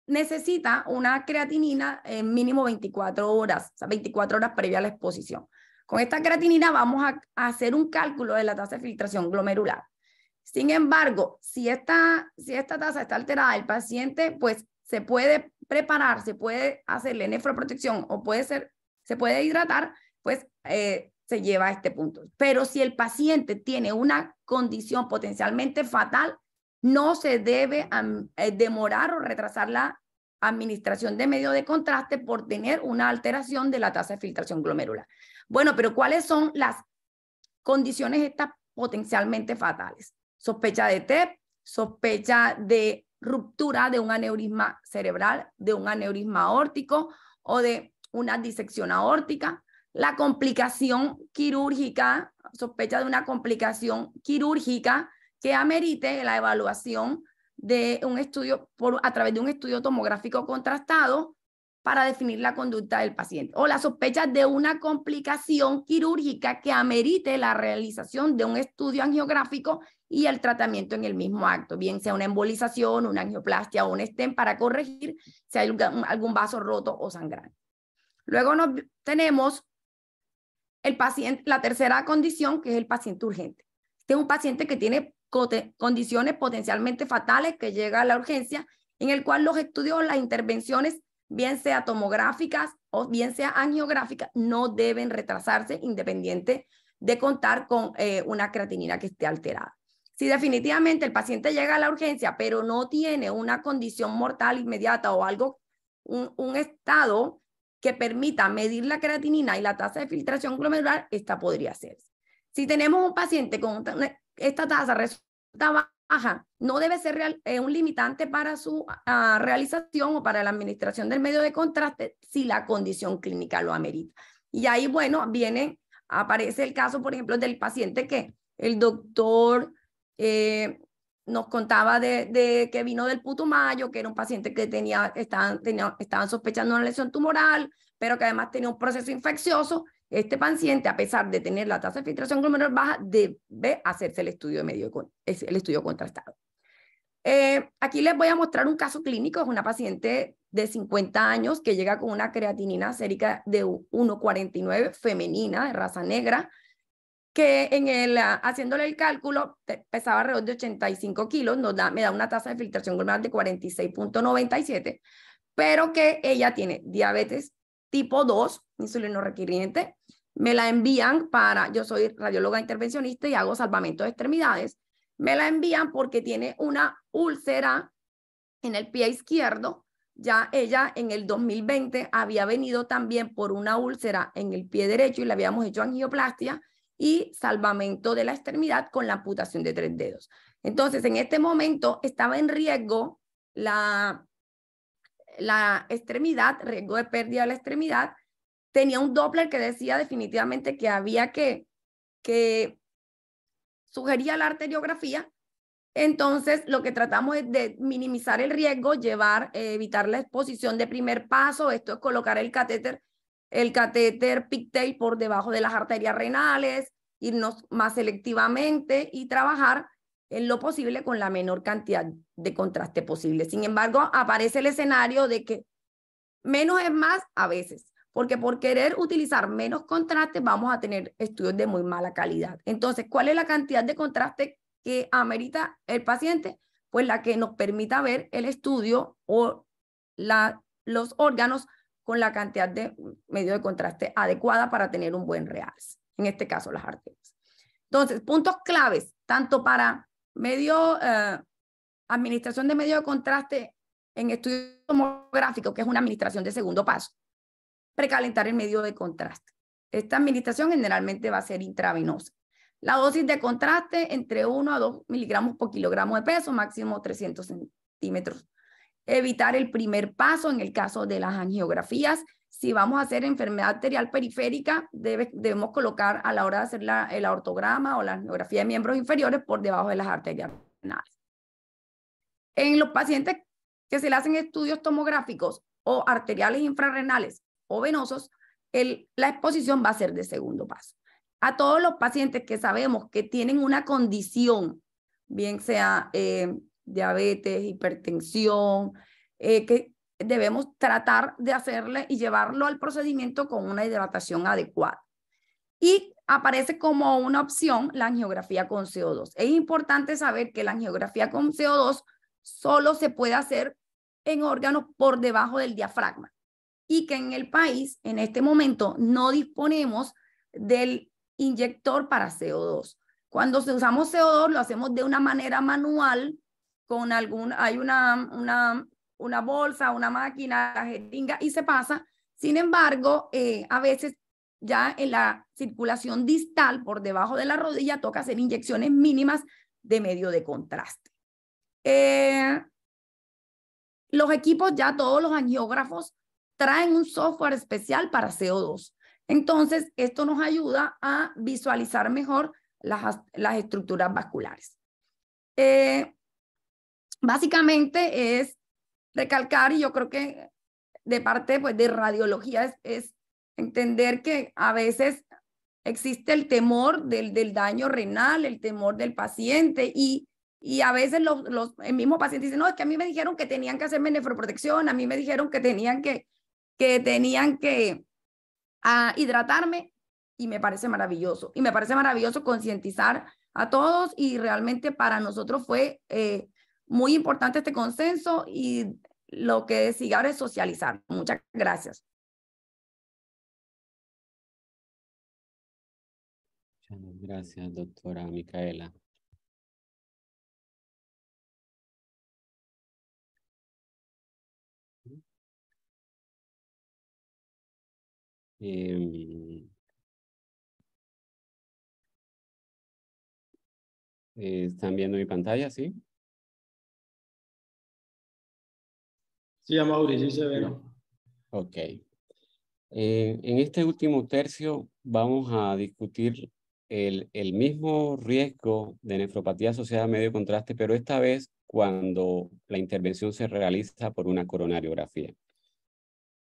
necesita una creatinina en mínimo 24 horas, o sea, 24 horas previa a la exposición. Con esta creatinina vamos a hacer un cálculo de la tasa de filtración glomerular. Sin embargo, si esta tasa está alterada, el paciente pues se puede preparar, se puede hacerle nefroprotección o se puede hidratar, pues se lleva a este punto. Pero si el paciente tiene una condición potencialmente fatal, no se debe demorar o retrasar la administración de medio de contraste por tener una alteración de la tasa de filtración glomerular. Bueno, pero ¿cuáles son las condiciones estas potencialmente fatales? Sospecha de TEP, sospecha de ruptura de un aneurisma cerebral, de un aneurisma aórtico o de una disección aórtica, la complicación quirúrgica, sospecha de una complicación quirúrgica que amerite la evaluación de un estudio a través de un estudio tomográfico contrastado para definir la conducta del paciente, o la sospecha de una complicación quirúrgica que amerite la realización de un estudio angiográfico y el tratamiento en el mismo acto, bien sea una embolización, una angioplastia o un stent para corregir si hay algún vaso roto o sangrante. Luego tenemos el paciente, la tercera condición, que es el paciente urgente. Este es un paciente que tiene condiciones potencialmente fatales, que llega a la urgencia, en el cual los estudios, las intervenciones, bien sea tomográficas o bien sea angiográficas, no deben retrasarse independiente de contar con una creatinina que esté alterada. Si definitivamente el paciente llega a la urgencia, pero no tiene una condición mortal inmediata o algo, un estado que permita medir la creatinina y la tasa de filtración glomerular, esta podría hacerse. Si tenemos un paciente con esta tasa resulta baja, no debe ser un limitante para su realización o para la administración del medio de contraste si la condición clínica lo amerita. Y ahí, bueno, aparece el caso, por ejemplo, del paciente que el doctor nos contaba de que vino del Putumayo, que era un paciente que estaban sospechando una lesión tumoral, pero que además tenía un proceso infeccioso. Este paciente, a pesar de tener la tasa de filtración glomerular baja, debe hacerse el estudio contrastado. Aquí les voy a mostrar un caso clínico. Es una paciente de 50 años que llega con una creatinina sérica de 1,49, femenina, de raza negra, que haciéndole el cálculo pesaba alrededor de 85 kilos, me da una tasa de filtración glomerular de 46,97, pero que ella tiene diabetes tipo 2, insulino requiriente. Me la envían yo soy radióloga intervencionista y hago salvamento de extremidades. Me la envían porque tiene una úlcera en el pie izquierdo. Ya ella en el 2020 había venido también por una úlcera en el pie derecho y le habíamos hecho angioplastia y salvamento de la extremidad con la amputación de 3 dedos. Entonces, en este momento estaba en riesgo la extremidad, riesgo de pérdida de la extremidad. Tenía un Doppler que decía definitivamente que había que sugería la arteriografía. Entonces, lo que tratamos es de minimizar el riesgo, evitar la exposición de primer paso. Esto es colocar el catéter pigtail por debajo de las arterias renales, irnos más selectivamente y trabajar en lo posible con la menor cantidad de contraste posible. Sin embargo, aparece el escenario de que menos es más a veces, porque por querer utilizar menos contraste vamos a tener estudios de muy mala calidad. Entonces, ¿cuál es la cantidad de contraste que amerita el paciente? Pues la que nos permita ver el estudio o los órganos con la cantidad de medio de contraste adecuada para tener un buen realce, en este caso las arterias. Entonces, puntos claves, tanto para administración de medio de contraste en estudio tomográfico, que es una administración de segundo paso, precalentar el medio de contraste. Esta administración generalmente va a ser intravenosa. La dosis de contraste entre 1 a 2 miligramos por kilogramo de peso, máximo 300 centímetros. Evitar el primer paso en el caso de las angiografías. Si vamos a hacer enfermedad arterial periférica, debemos colocar a la hora de hacer el aortograma o la angiografía de miembros inferiores por debajo de las arterias renales. En los pacientes que se le hacen estudios tomográficos o arteriales infrarrenales o venosos, la exposición va a ser de segundo paso. A todos los pacientes que sabemos que tienen una condición, bien sea diabetes, hipertensión, que debemos tratar de hacerle y llevarlo al procedimiento con una hidratación adecuada. Y aparece como una opción la angiografía con CO2. Es importante saber que la angiografía con CO2 solo se puede hacer en órganos por debajo del diafragma y que en el país en este momento no disponemos del inyector para CO2. Cuando usamos CO2 lo hacemos de una manera manual con hay una bolsa, una máquina, la jeringa y se pasa. Sin embargo, a veces ya en la circulación distal por debajo de la rodilla toca hacer inyecciones mínimas de medio de contraste. Los equipos, ya todos los angiógrafos traen un software especial para CO2. Entonces, esto nos ayuda a visualizar mejor las estructuras vasculares. Básicamente es recalcar, y yo creo que de parte pues, de radiología es entender que a veces existe el temor del daño renal, el temor del paciente y a veces el mismo paciente dice, no, es que a mí me dijeron que tenían que hacerme nefroprotección, a mí me dijeron que tenían que hidratarme y me parece maravilloso. Y me parece maravilloso concientizar a todos y realmente para nosotros fue muy importante este consenso y lo que sigue ahora es socializar. Muchas gracias. Muchas gracias, doctora Micaela. ¿Están viendo mi pantalla, sí? Sí, Amaury, sí se ve. Ok. En este último tercio vamos a discutir el mismo riesgo de nefropatía asociada a medio contraste, pero esta vez cuando la intervención se realiza por una coronariografía.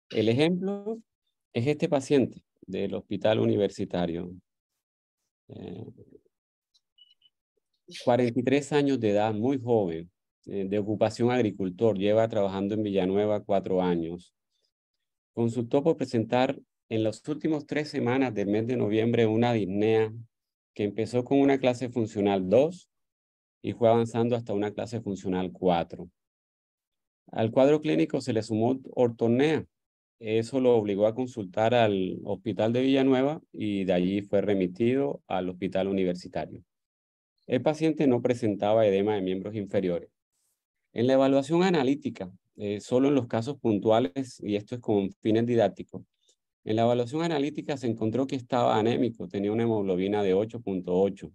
El ejemplo es este paciente del Hospital Universitario. 43 años de edad, muy joven, de ocupación agricultor, lleva trabajando en Villanueva 4 años. Consultó por presentar en las últimas 3 semanas del mes de noviembre una disnea que empezó con una clase funcional 2 y fue avanzando hasta una clase funcional 4. Al cuadro clínico se le sumó ortopnea. Eso lo obligó a consultar al Hospital de Villanueva y de allí fue remitido al Hospital Universitario. El paciente no presentaba edema de miembros inferiores. En la evaluación analítica, solo en los casos puntuales, y esto es con fines didácticos, en la evaluación analítica se encontró que estaba anémico, tenía una hemoglobina de 8.8.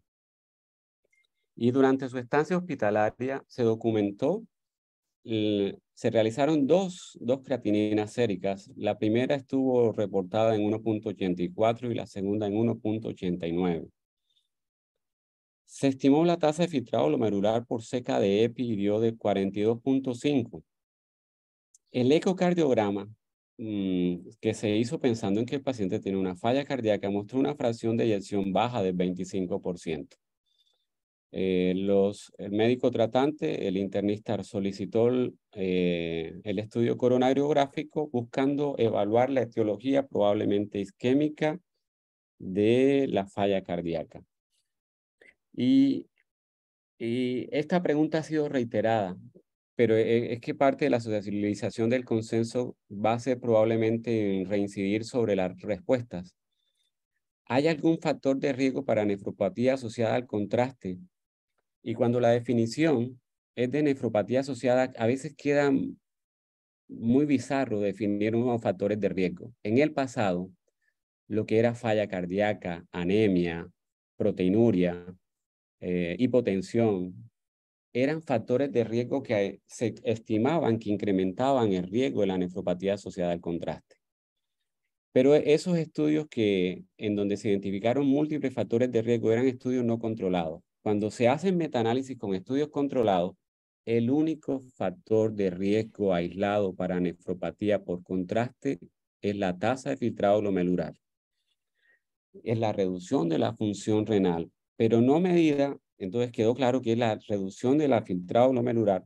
Y durante su estancia hospitalaria se documentó, se realizaron dos creatininas séricas. La primera estuvo reportada en 1.84 y la segunda en 1.89. Se estimó la tasa de filtrado glomerular por seca de EPI y dio de 42.5. El ecocardiograma que se hizo pensando en que el paciente tiene una falla cardíaca mostró una fracción de eyección baja del 25%. El médico tratante, el internista, solicitó el estudio coronariográfico buscando evaluar la etiología probablemente isquémica de la falla cardíaca. Y esta pregunta ha sido reiterada, pero es que parte de la socialización del consenso va a ser probablemente en reincidir sobre las respuestas. ¿Hay algún factor de riesgo para nefropatía asociada al contraste? Y cuando la definición es de nefropatía asociada, a veces queda muy bizarro definir unos factores de riesgo. En el pasado, lo que era falla cardíaca, anemia, proteinuria, hipotensión, eran factores de riesgo que se estimaban que incrementaban el riesgo de la nefropatía asociada al contraste. Pero esos estudios en donde se identificaron múltiples factores de riesgo eran estudios no controlados. Cuando se hacen metaanálisis con estudios controlados, el único factor de riesgo aislado para nefropatía por contraste es la tasa de filtrado glomerular. Es la reducción de la función renal, pero no medida. Entonces quedó claro que es la reducción de la filtrado glomerular,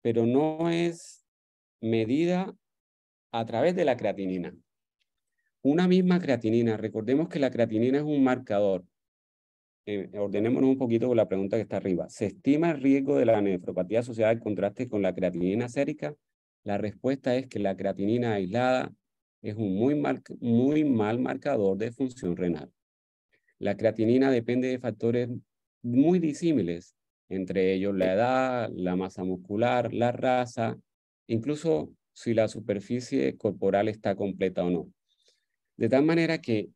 pero no es medida a través de la creatinina. Una misma creatinina, recordemos que la creatinina es un marcador. Ordenémonos un poquito con la pregunta que está arriba. ¿Se estima el riesgo de la nefropatía asociada al contraste con la creatinina sérica? La respuesta es que la creatinina aislada es un muy mal marcador de función renal. La creatinina depende de factores muy disímiles, entre ellos la edad, la masa muscular, la raza, incluso si la superficie corporal está completa o no. De tal manera que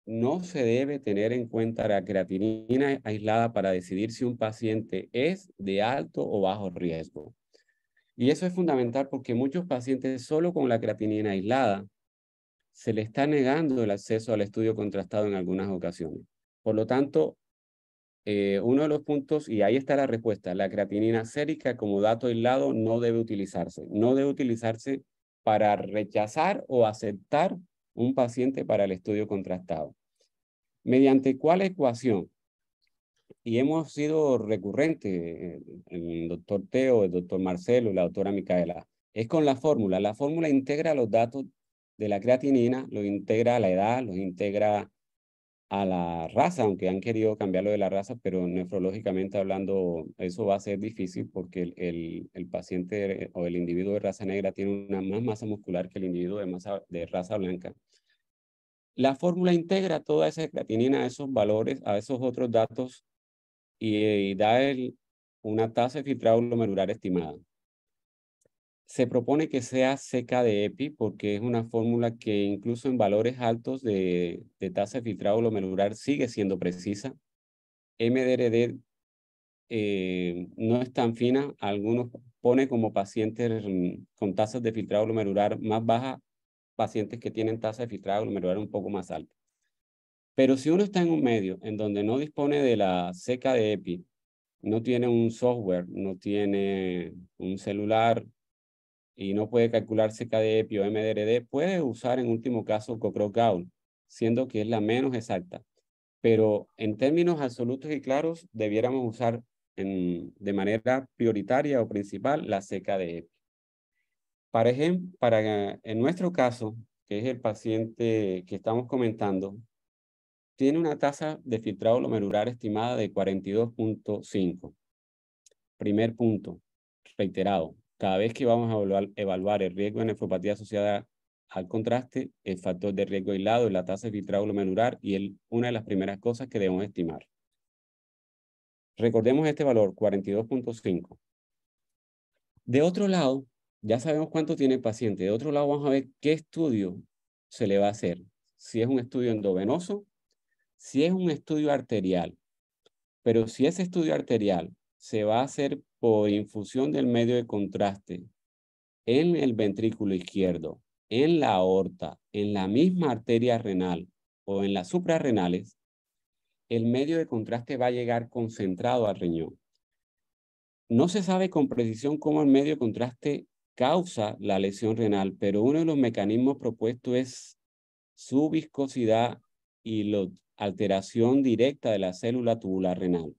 no se debe tener en cuenta la creatinina aislada para decidir si un paciente es de alto o bajo riesgo. Y eso es fundamental porque muchos pacientes solo con la creatinina aislada se le está negando el acceso al estudio contrastado en algunas ocasiones. Por lo tanto, uno de los puntos, y ahí está la respuesta, la creatinina sérica como dato aislado no debe utilizarse. No debe utilizarse para rechazar o aceptar un paciente para el estudio contrastado. ¿Mediante cuál ecuación? Y hemos sido recurrentes, el doctor Teo, el doctor Marcelo, la doctora Micaela. Es con la fórmula. La fórmula integra los datos de la creatinina, los integra a la edad, los integra a la raza, aunque han querido cambiarlo de la raza, pero nefrológicamente hablando, eso va a ser difícil porque el paciente o el individuo de raza negra tiene una más masa muscular que el individuo de raza blanca. La fórmula integra toda esa creatinina a esos valores, a esos otros datos y da una tasa de filtrado glomerular estimada. Se propone que sea seca de EPI porque es una fórmula que incluso en valores altos de tasa de filtrado glomerular sigue siendo precisa. MDRD no es tan fina. Algunos pone como pacientes con tasas de filtrado glomerular más bajas, pacientes que tienen tasa de filtrado glomerular un poco más alta. Pero si uno está en un medio en donde no dispone de la seca de EPI, no tiene un software, no tiene un celular y no puede calcular seca de EPI o MDRD, puede usar en último caso Cockcroft-Gaul, siendo que es la menos exacta. Pero en términos absolutos y claros, debiéramos usar de manera prioritaria o principal la seca de EPI. Por ejemplo, en nuestro caso, que es el paciente que estamos comentando, tiene una tasa de filtrado glomerular estimada de 42.5. Primer punto, reiterado, cada vez que vamos a evaluar el riesgo de nefropatía asociada al contraste, el factor de riesgo aislado es la tasa de filtrado glomerular y es una de las primeras cosas que debemos estimar. Recordemos este valor, 42.5. De otro lado, ya sabemos cuánto tiene el paciente. De otro lado, vamos a ver qué estudio se le va a hacer. Si es un estudio endovenoso, si es un estudio arterial. Pero si ese estudio arterial se va a hacer por infusión del medio de contraste en el ventrículo izquierdo, en la aorta, en la misma arteria renal o en las suprarrenales, el medio de contraste va a llegar concentrado al riñón. No se sabe con precisión cómo el medio de contraste causa la lesión renal, pero uno de los mecanismos propuestos es su viscosidad y la alteración directa de la célula tubular renal.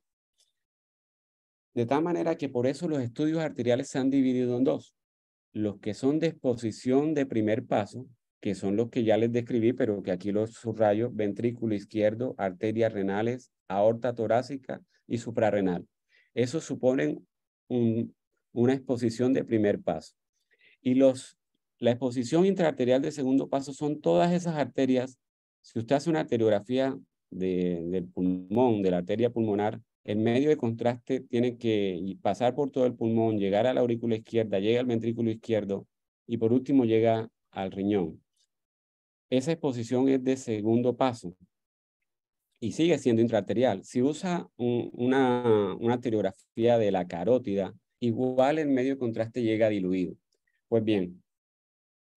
De tal manera que por eso los estudios arteriales se han dividido en dos. Los que son de exposición de primer paso, que son los que ya les describí, pero que aquí los subrayo: ventrículo izquierdo, arterias renales, aorta torácica y suprarrenal. Esos suponen una exposición de primer paso. Y la exposición intraarterial de segundo paso son todas esas arterias. Si usted hace una arteriografía del pulmón, de la arteria pulmonar, el medio de contraste tiene que pasar por todo el pulmón, llegar a la aurícula izquierda, llega al ventrículo izquierdo y por último llega al riñón. Esa exposición es de segundo paso y sigue siendo intraarterial. Si usa una arteriografía de la carótida, igual el medio de contraste llega diluido. Pues bien,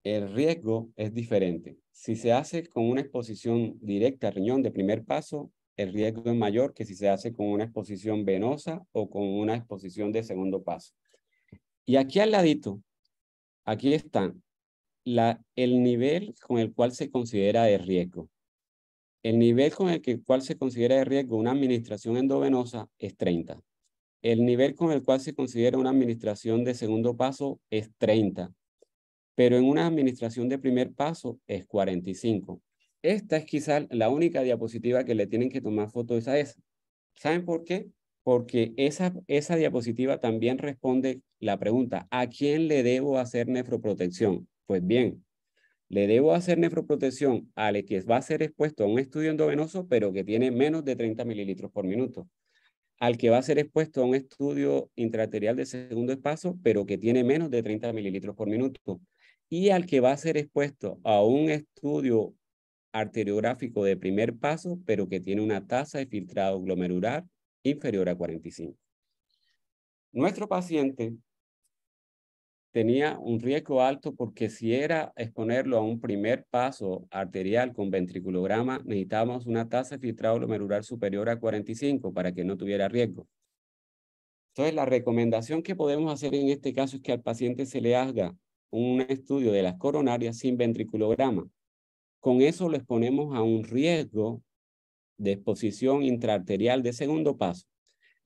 el riesgo es diferente. Si se hace con una exposición directa al riñón de primer paso, el riesgo es mayor que si se hace con una exposición venosa o con una exposición de segundo paso. Y aquí al ladito, aquí están el nivel con el cual se considera de riesgo. El nivel con el cual se considera de riesgo una administración endovenosa es 30. El nivel con el cual se considera una administración de segundo paso es 30. pero en una administración de primer paso es 45. Esta es quizás la única diapositiva que le tienen que tomar fotos a esa. ¿Saben por qué? Porque esa diapositiva también responde la pregunta, ¿a quién le debo hacer nefroprotección? Pues bien, le debo hacer nefroprotección al que va a ser expuesto a un estudio endovenoso, pero que tiene menos de 30 mililitros por minuto. Al que va a ser expuesto a un estudio intraarterial de segundo paso, pero que tiene menos de 30 mililitros por minuto. Y al que va a ser expuesto a un estudio arteriográfico de primer paso, pero que tiene una tasa de filtrado glomerular inferior a 45. Nuestro paciente tenía un riesgo alto porque si era exponerlo a un primer paso arterial con ventriculograma, necesitábamos una tasa de filtrado glomerular superior a 45 para que no tuviera riesgo. Entonces, la recomendación que podemos hacer en este caso es que al paciente se le haga un estudio de las coronarias sin ventriculograma. Con eso lo exponemos a un riesgo de exposición intraarterial de segundo paso.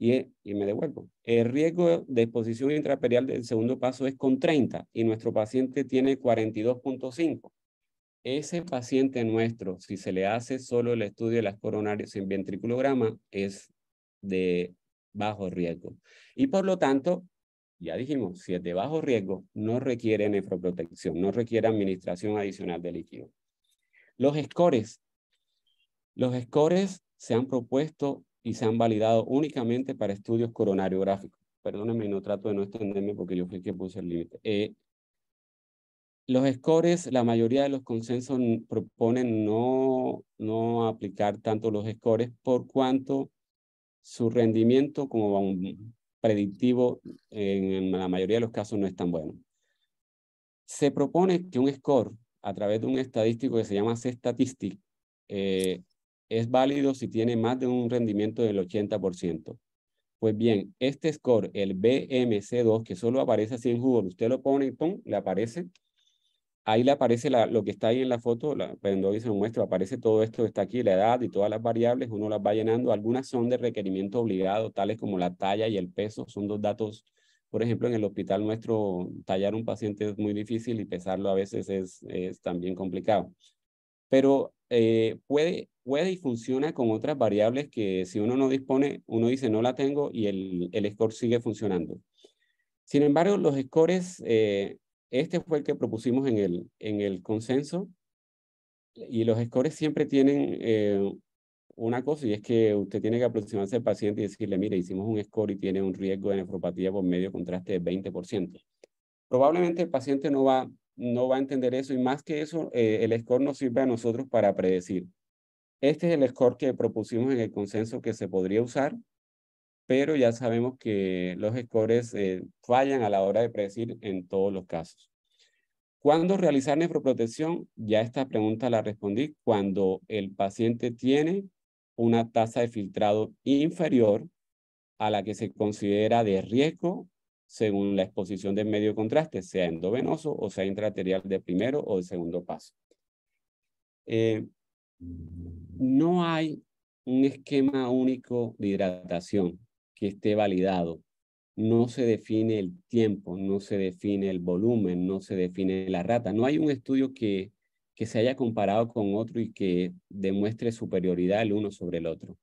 Y me devuelvo. El riesgo de exposición intraarterial del segundo paso es con 30 y nuestro paciente tiene 42.5. Ese paciente nuestro, si se le hace solo el estudio de las coronarias sin ventriculograma, es de bajo riesgo. Y por lo tanto, ya dijimos, si es de bajo riesgo, no requiere nefroprotección, no requiere administración adicional de líquido. Los scores se han propuesto y se han validado únicamente para estudios coronariográficos. Perdónenme, no trato de no extenderme porque yo fui el que puse el límite. Los scores, la mayoría de los consensos proponen no aplicar tanto los scores por cuanto su rendimiento como un predictivo en la mayoría de los casos no es tan bueno. Se propone que un score a través de un estadístico que se llama C-Statistic es válido si tiene más de un rendimiento del 80%. Pues bien, este score, el BMC2, que solo aparece así en Google, usted lo pone y ¡pum!, le aparece. Ahí le aparece lo que está ahí en la foto, cuando se muestra, aparece todo esto que está aquí, la edad y todas las variables, uno las va llenando. Algunas son de requerimiento obligado, tales como la talla y el peso, son dos datos. Por ejemplo, en el hospital nuestro, tallar un paciente es muy difícil y pesarlo a veces es también complicado. Pero puede y funciona con otras variables que si uno no dispone, uno dice no la tengo y el score sigue funcionando. Sin embargo, los scores, este fue el que propusimos en el consenso y los scores siempre tienen una cosa y es que usted tiene que aproximarse al paciente y decirle, mire, hicimos un score y tiene un riesgo de nefropatía por medio contraste de 20%. Probablemente el paciente no va a entender eso y más que eso, el score nos sirve a nosotros para predecir. Este es el score que propusimos en el consenso que se podría usar, pero ya sabemos que los scores fallan a la hora de predecir en todos los casos. ¿Cuándo realizar nefroprotección? Ya esta pregunta la respondí. Cuando el paciente tiene una tasa de filtrado inferior a la que se considera de riesgo según la exposición del medio de contraste, sea endovenoso o sea intraarterial de primero o de segundo paso. No hay un esquema único de hidratación que esté validado. No se define el tiempo, no se define el volumen, no se define la rata. No hay un estudio que se haya comparado con otro y que demuestre superioridad el uno sobre el otro.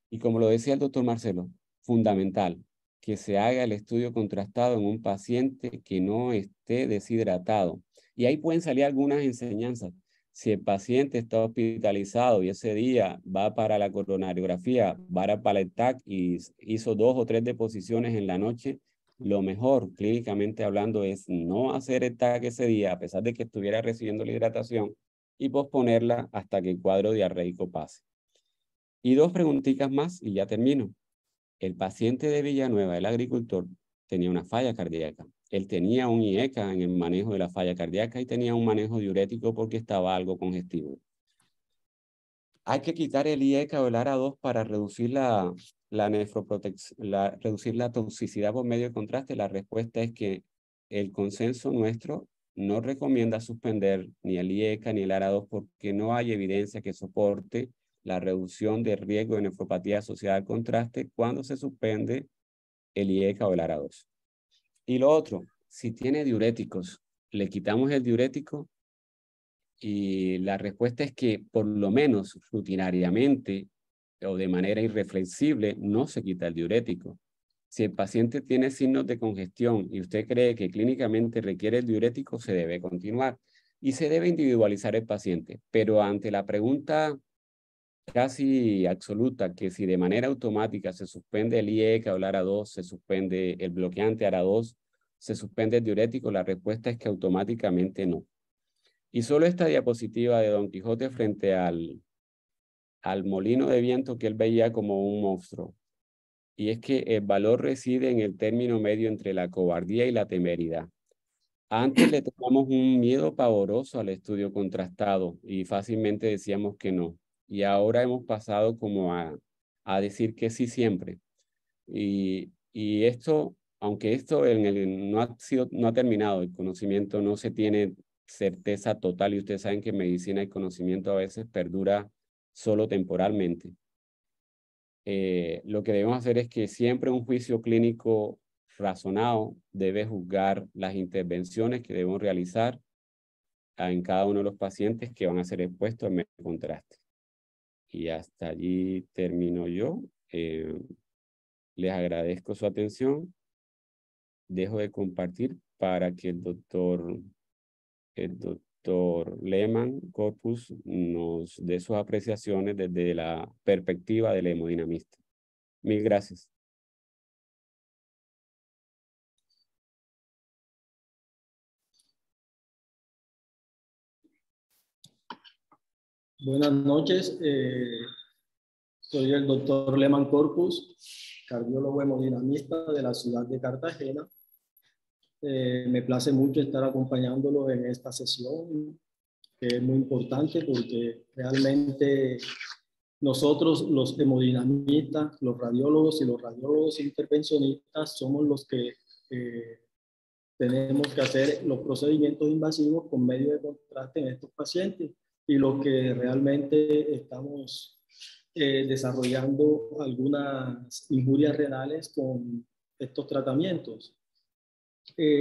Y como lo decía el doctor Marcelo, fundamental que se haga el estudio contrastado en un paciente que no esté deshidratado. Y ahí pueden salir algunas enseñanzas. Si el paciente está hospitalizado y ese día va para la coronariografía, va para el TAC y hizo 2 o 3 deposiciones en la noche, lo mejor clínicamente hablando es no hacer el TAC ese día, a pesar de que estuviera recibiendo la hidratación, y posponerla hasta que el cuadro diarreico pase. Y 2 preguntitas más y ya termino. El paciente de Villanueva, el agricultor, tenía una falla cardíaca. Él tenía un IECA en el manejo de la falla cardíaca y tenía un manejo diurético porque estaba algo congestivo. Hay que quitar el IECA o el ARA2 para reducir reducir la toxicidad por medio de contraste. La respuesta es que el consenso nuestro no recomienda suspender ni el IECA ni el ARA2 porque no hay evidencia que soporte la reducción de riesgo de nefropatía asociada al contraste cuando se suspende el IECA o el ARA2. Y lo otro, si tiene diuréticos, le quitamos el diurético y la respuesta es que por lo menos rutinariamente o de manera irreflexible no se quita el diurético. Si el paciente tiene signos de congestión y usted cree que clínicamente requiere el diurético, se debe continuar y se debe individualizar el paciente. Pero ante la pregunta casi absoluta que si de manera automática se suspende el IECA o el ARA2, se suspende el bloqueante ARA2, se suspende el diurético, la respuesta es que automáticamente no. Y solo esta diapositiva de Don Quijote frente al molino de viento que él veía como un monstruo. Y es que el valor reside en el término medio entre la cobardía y la temeridad. Antes le teníamos un miedo pavoroso al estudio contrastado y fácilmente decíamos que no. Y ahora hemos pasado como a decir que sí siempre. Y esto, aunque esto no ha terminado, el conocimiento no se tiene certeza total y ustedes saben que en medicina el conocimiento a veces perdura solo temporalmente. Lo que debemos hacer es que siempre un juicio clínico razonado debe juzgar las intervenciones que debemos realizar en cada uno de los pacientes que van a ser expuestos al medio contraste. Y hasta allí termino yo. Les agradezco su atención. Dejo de compartir para que el doctor Lehmann Corpus nos dé sus apreciaciones desde la perspectiva del hemodinamista. Mil gracias. Buenas noches, soy el doctor Lehmann Corpus, cardiólogo hemodinamista de la ciudad de Cartagena. Me place mucho estar acompañándolo en esta sesión, que es muy importante porque realmente nosotros los hemodinamistas, los radiólogos y los radiólogos intervencionistas somos los que tenemos que hacer los procedimientos invasivos con medios de contraste en estos pacientes y lo que realmente estamos desarrollando algunas injurias renales con estos tratamientos.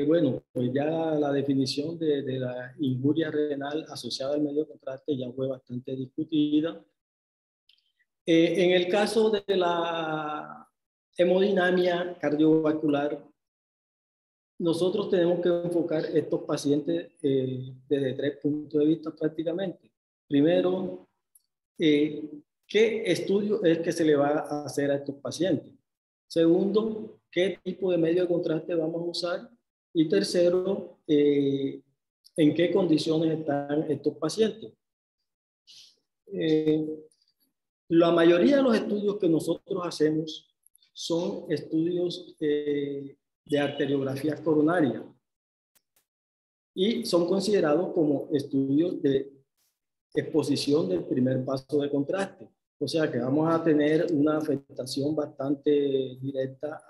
Bueno, pues ya la definición de la injuria renal asociada al medio de contraste ya fue bastante discutida. En el caso de la hemodinamia cardiovascular, nosotros tenemos que enfocar estos pacientes desde 3 puntos de vista prácticamente. Primero, ¿qué estudio es que se le va a hacer a estos pacientes? Segundo, ¿qué tipo de medio de contraste vamos a usar? Y tercero, ¿en qué condiciones están estos pacientes? La mayoría de los estudios que nosotros hacemos son estudios de arteriografía coronaria y son considerados como estudios de exposición del primer paso de contraste. O sea que vamos a tener una afectación bastante directa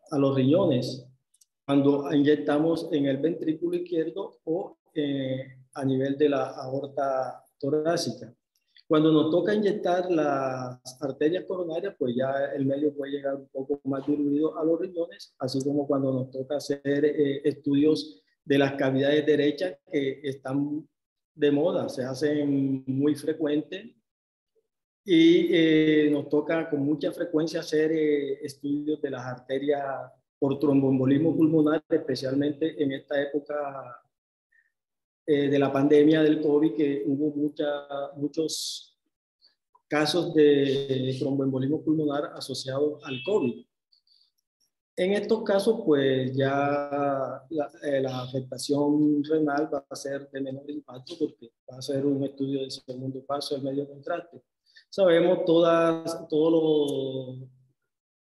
a los riñones cuando inyectamos en el ventrículo izquierdo o a nivel de la aorta torácica. Cuando nos toca inyectar las arterias coronarias, pues ya el medio puede llegar un poco más diluido a los riñones, así como cuando nos toca hacer estudios de las cavidades derechas que están de moda, se hacen muy frecuentes y nos toca con mucha frecuencia hacer estudios de las arterias por tromboembolismo pulmonar, especialmente en esta época de la pandemia del COVID, que hubo muchos casos de tromboembolismo pulmonar asociados al COVID. En estos casos, pues ya la afectación renal va a ser de menor impacto porque va a ser un estudio del segundo paso del medio de contraste. Sabemos todos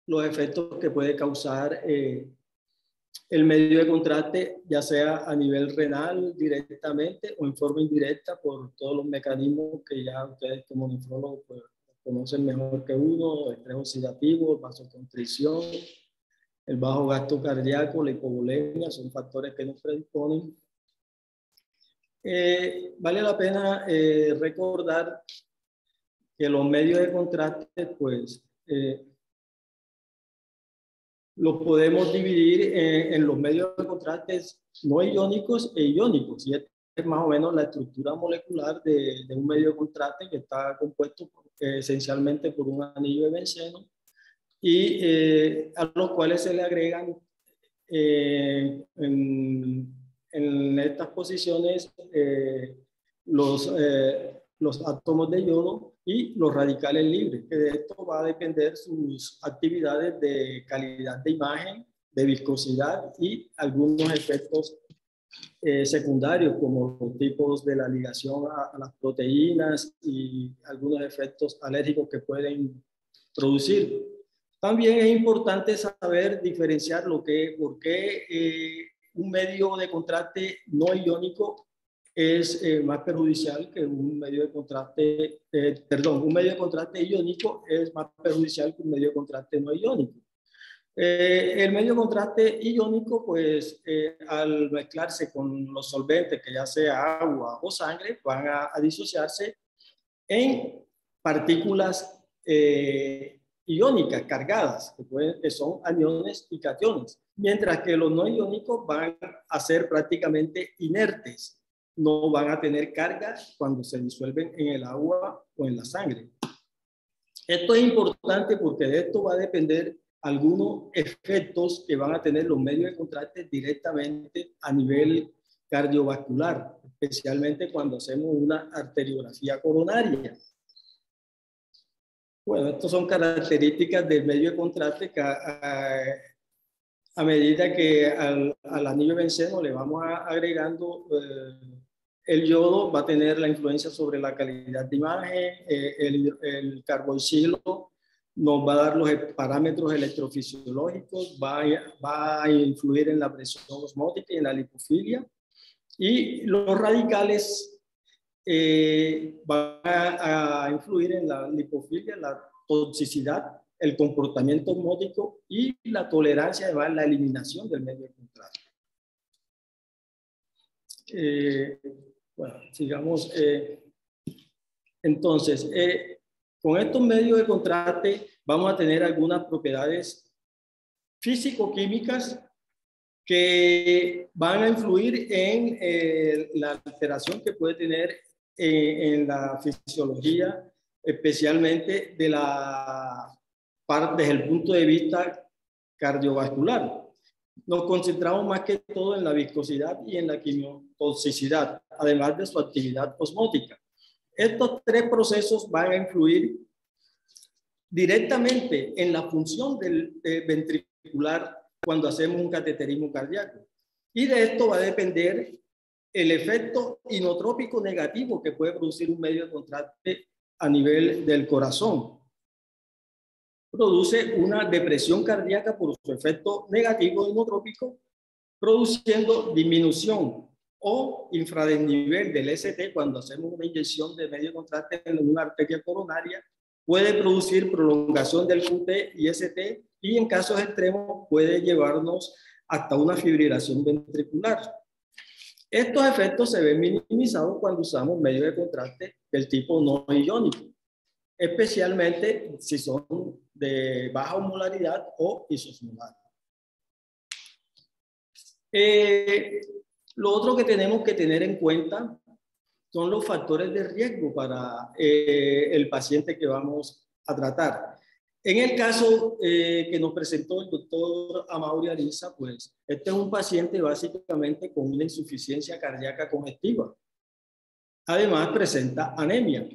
los efectos que puede causar el medio de contraste, ya sea a nivel renal directamente o en forma indirecta por todos los mecanismos que ya ustedes como nefrólogos pues, conocen mejor que uno, el estrés oxidativo, vasoconstricción, el bajo gasto cardíaco, la hipovolemia, son factores que nos predisponen. Vale la pena recordar que los medios de contraste pues lo podemos dividir en los medios de contraste no iónicos e iónicos. Y esta es más o menos la estructura molecular de un medio de contraste que está compuesto esencialmente por un anillo de benceno y a los cuales se le agregan en estas posiciones los átomos de yodo y los radicales libres, que de esto va a depender sus actividades de calidad de imagen, de viscosidad y algunos efectos secundarios, como los tipos de la ligación a las proteínas y algunos efectos alérgicos que pueden producir. También es importante saber diferenciar por qué un medio de contraste no iónico es más perjudicial que un medio de contraste, un medio de contraste iónico es más perjudicial que un medio de contraste no iónico. El medio de contraste iónico, pues al mezclarse con los solventes, que ya sea agua o sangre, van a disociarse en partículas iónicas cargadas, que son aniones y cationes, mientras que los no iónicos van a ser prácticamente inertes, no van a tener carga cuando se disuelven en el agua o en la sangre. Esto es importante porque de esto va a depender algunos efectos que van a tener los medios de contraste directamente a nivel cardiovascular, especialmente cuando hacemos una arteriografía coronaria. Bueno, estas son características del medio de contraste que a medida que al anillo de benceno le vamos agregando el yodo, va a tener la influencia sobre la calidad de imagen, el carboxilo nos va a dar los parámetros electrofisiológicos, va a influir en la presión osmótica y en la lipofilia, y los radicales van a influir en la lipofilia, la toxicidad, el comportamiento osmótico y la tolerancia, además la eliminación del medio de contraste. Bueno, sigamos. Entonces, con estos medios de contraste vamos a tener algunas propiedades físico-químicas que van a influir en la alteración que puede tener en la fisiología, especialmente desde el punto de vista cardiovascular. Nos concentramos más que todo en la viscosidad y en la quimiotoxicidad, además de su actividad osmótica. Estos tres procesos van a influir directamente en la función del ventricular cuando hacemos un cateterismo cardíaco. Y de esto va a depender el efecto inotrópico negativo que puede producir un medio de contraste a nivel del corazón. Produce una depresión cardíaca por su efecto negativo inotrópico, produciendo disminución o infradesnivel del ST cuando hacemos una inyección de medio de contraste en una arteria coronaria. Puede producir prolongación del QT y ST, y en casos extremos puede llevarnos hasta una fibrilación ventricular. Estos efectos se ven minimizados cuando usamos medios de contraste del tipo no iónico, especialmente si son de baja osmolaridad o isosmolar. Lo otro que tenemos que tener en cuenta son los factores de riesgo para el paciente que vamos a tratar. En el caso que nos presentó el doctor Amaury Ariza, pues este es un paciente básicamente con una insuficiencia cardíaca congestiva. Además presenta anemia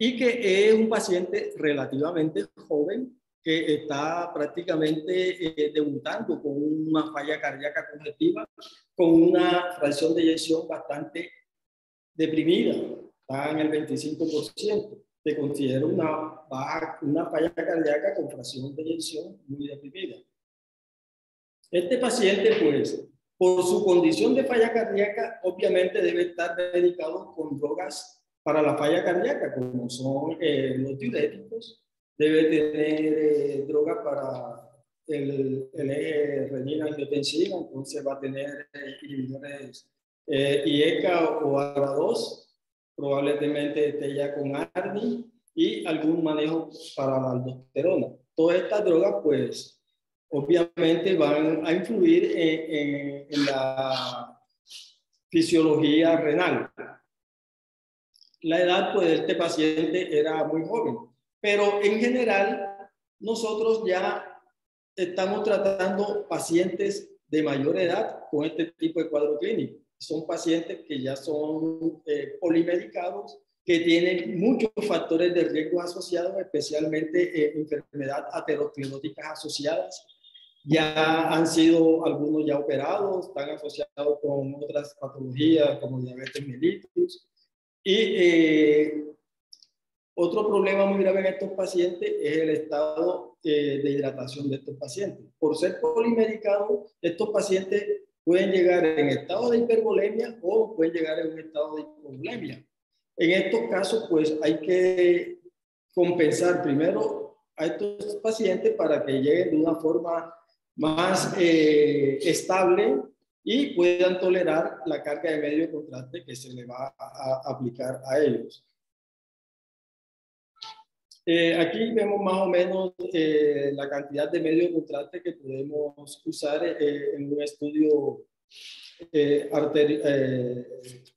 y que es un paciente relativamente joven que está prácticamente debutando con una falla cardíaca congestiva, con una fracción de eyección bastante deprimida, está en el 25%. Se considera una falla cardíaca con fracción de eyección muy deprimida. Este paciente, pues, por su condición de falla cardíaca, obviamente debe estar medicado con drogas para la falla cardíaca, como son los diuréticos. Debe tener drogas para el eje renina-angiotensina, entonces va a tener inhibidores IECA o ARA2, probablemente esté ya con ARNI y algún manejo para la aldosterona. Todas estas drogas, pues, obviamente van a influir en la fisiología renal. La edad pues, de este paciente era muy joven, pero en general nosotros ya estamos tratando pacientes de mayor edad con este tipo de cuadro clínico. Son pacientes que ya son polimedicados, que tienen muchos factores de riesgo asociados, especialmente enfermedad ateroscleróticas asociadas. Ya han sido algunos ya operados, están asociados con otras patologías como diabetes mellitus. Y otro problema muy grave en estos pacientes es el estado de hidratación de estos pacientes. Por ser polimedicados, estos pacientes pueden llegar en estado de hipervolemia o pueden llegar en un estado de hipovolemia. En estos casos, pues hay que compensar primero a estos pacientes para que lleguen de una forma más estable y puedan tolerar la carga de medio de contraste que se le va a aplicar a ellos. Aquí vemos más o menos la cantidad de medio de contraste que podemos usar en un estudio de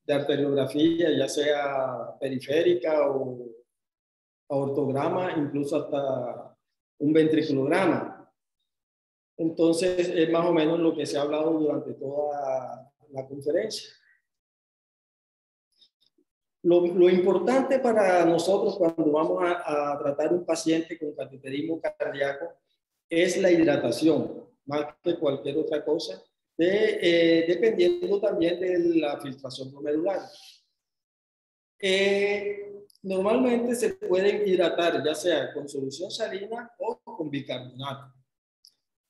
arteriografía, ya sea periférica o aortograma, incluso hasta un ventriculograma. Entonces, es más o menos lo que se ha hablado durante toda la conferencia. Lo importante para nosotros cuando vamos a tratar un paciente con cateterismo cardíaco es la hidratación, más que cualquier otra cosa, dependiendo también de la filtración glomerular. Normalmente se pueden hidratar ya sea con solución salina o con bicarbonato.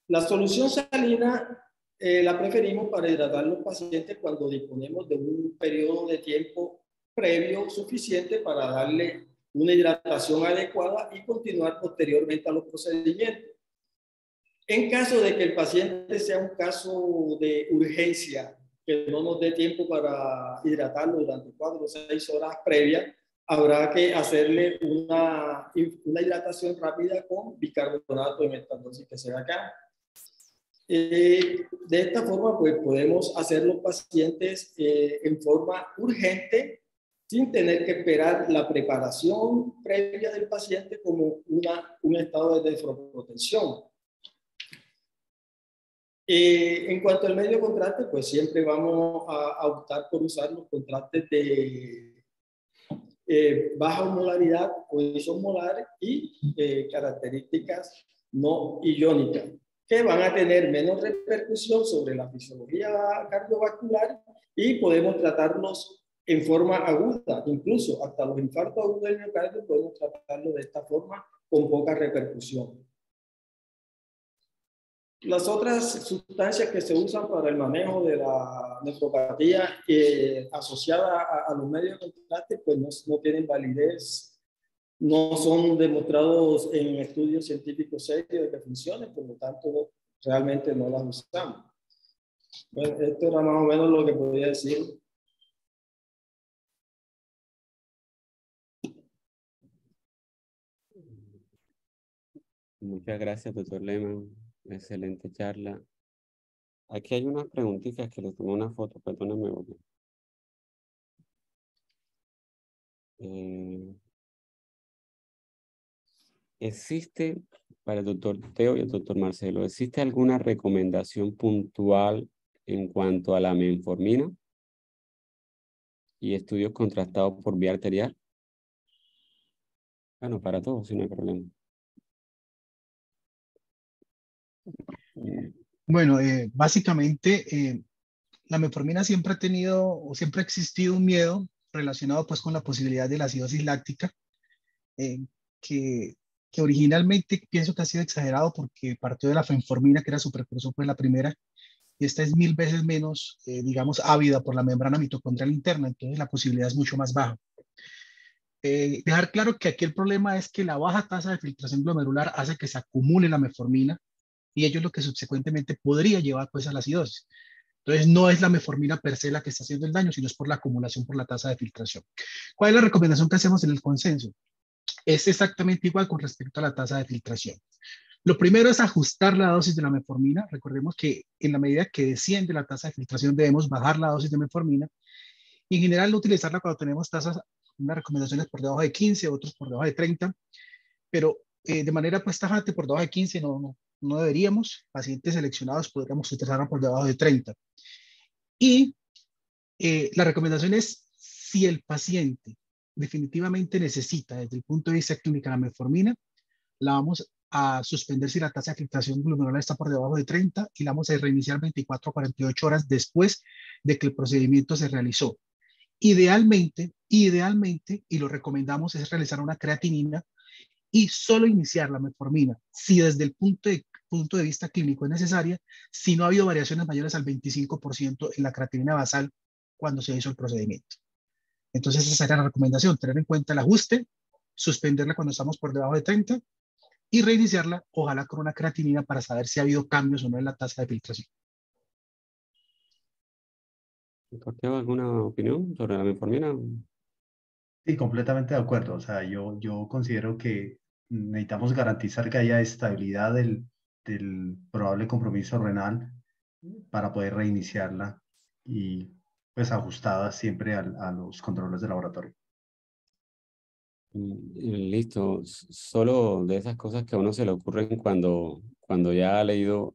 La solución salina la preferimos para hidratar a los pacientes cuando disponemos de un periodo de tiempo previo suficiente para darle una hidratación adecuada y continuar posteriormente a los procedimientos. En caso de que el paciente sea un caso de urgencia, que no nos dé tiempo para hidratarlo durante 4 o 6 horas previas, habrá que hacerle una hidratación rápida con bicarbonato en esta dosis que se ve acá. De esta forma, pues podemos hacer los pacientes en forma urgente, sin tener que esperar la preparación previa del paciente como un estado de nefroprotección. En cuanto al medio contraste, pues siempre vamos a optar por usar los contrastes de baja osmolaridad o isomolar y características no iónicas, que van a tener menos repercusión sobre la fisiología cardiovascular y podemos tratarlos en forma aguda, incluso hasta los infartos agudos del miocardio podemos tratarlo de esta forma con poca repercusión. Las otras sustancias que se usan para el manejo de la nefropatía asociada a los medios de contraste, pues no tienen validez, no son demostrados en estudios científicos serios de que funcionen, por lo tanto realmente no las usamos. Bueno, esto era más o menos lo que podía decir. Muchas gracias, doctor Lehmann. Excelente charla. Aquí hay unas preguntitas que le tomé una foto, perdóname. ¿Existe, para el doctor Teo y el doctor Marcelo, ¿existe alguna recomendación puntual en cuanto a la metformina y estudios contrastados por vía arterial? Bueno, para todos, si no hay problema. Bueno, básicamente la metformina siempre ha tenido o siempre ha existido un miedo relacionado pues con la posibilidad de la acidosis láctica, que originalmente pienso que ha sido exagerado porque partió de la fenformina, que era su precursor, pues la primera, y esta es 1000 veces menos, digamos, ávida por la membrana mitocondrial interna, entonces la posibilidad es mucho más baja. Dejar claro que aquí el problema es que la baja tasa de filtración glomerular hace que se acumule la metformina y ello es lo que subsecuentemente podría llevar pues a la acidosis. Entonces no es la metformina per se la que está haciendo el daño, sino es por la acumulación por la tasa de filtración. ¿Cuál es la recomendación que hacemos en el consenso? Es exactamente igual con respecto a la tasa de filtración. Lo primero es ajustar la dosis de la metformina. Recordemos que en la medida que desciende la tasa de filtración debemos bajar la dosis de metformina y en general no utilizarla cuando tenemos tasas, unas recomendaciones por debajo de 15, otros por debajo de 30, pero de manera pues tajante por debajo de 15 no deberíamos. Pacientes seleccionados podríamos utilizarla por debajo de 30. Y la recomendación es si el paciente definitivamente necesita desde el punto de vista clínico la metformina, la vamos a suspender si la tasa de filtración glomerular está por debajo de 30 y la vamos a reiniciar 24 a 48 horas después de que el procedimiento se realizó. Idealmente, y lo recomendamos, es realizar una creatinina y solo iniciar la metformina si desde el punto de vista clínico es necesaria, si no ha habido variaciones mayores al 25% en la creatinina basal cuando se hizo el procedimiento. Entonces esa sería la recomendación, tener en cuenta el ajuste, suspenderla cuando estamos por debajo de 30 y reiniciarla, ojalá con una creatinina para saber si ha habido cambios o no en la tasa de filtración. ¿Teo alguna opinión sobre la metformina? Sí, completamente de acuerdo. O sea, yo considero que necesitamos garantizar que haya estabilidad del probable compromiso renal para poder reiniciarla y pues ajustada siempre a los controles de laboratorio. Listo. Solo de esas cosas que a uno se le ocurren cuando ya ha leído.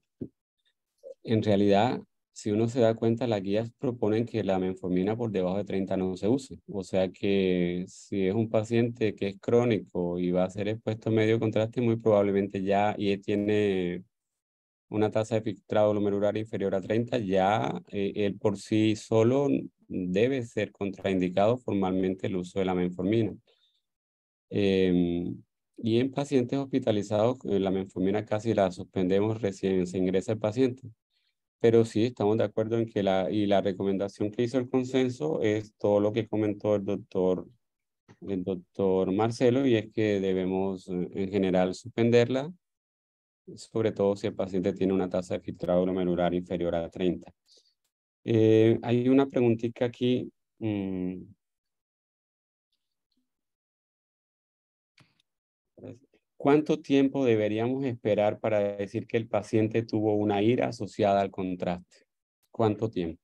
En realidad, si uno se da cuenta, las guías proponen que la metformina por debajo de 30 no se use. O sea que si es un paciente que es crónico y va a ser expuesto a medio contraste, muy probablemente ya y tiene una tasa de filtrado glomerular inferior a 30, ya él por sí solo debe ser contraindicado formalmente el uso de la metformina. Y en pacientes hospitalizados, la metformina casi la suspendemos recién se ingresa el paciente. Pero sí, estamos de acuerdo en que la recomendación que hizo el consenso es todo lo que comentó el doctor Marcelo, y es que debemos en general suspenderla, sobre todo si el paciente tiene una tasa de filtrado glomerular inferior a 30. Hay una preguntita aquí. ¿Cuánto tiempo deberíamos esperar para decir que el paciente tuvo una ira asociada al contraste? ¿Cuánto tiempo?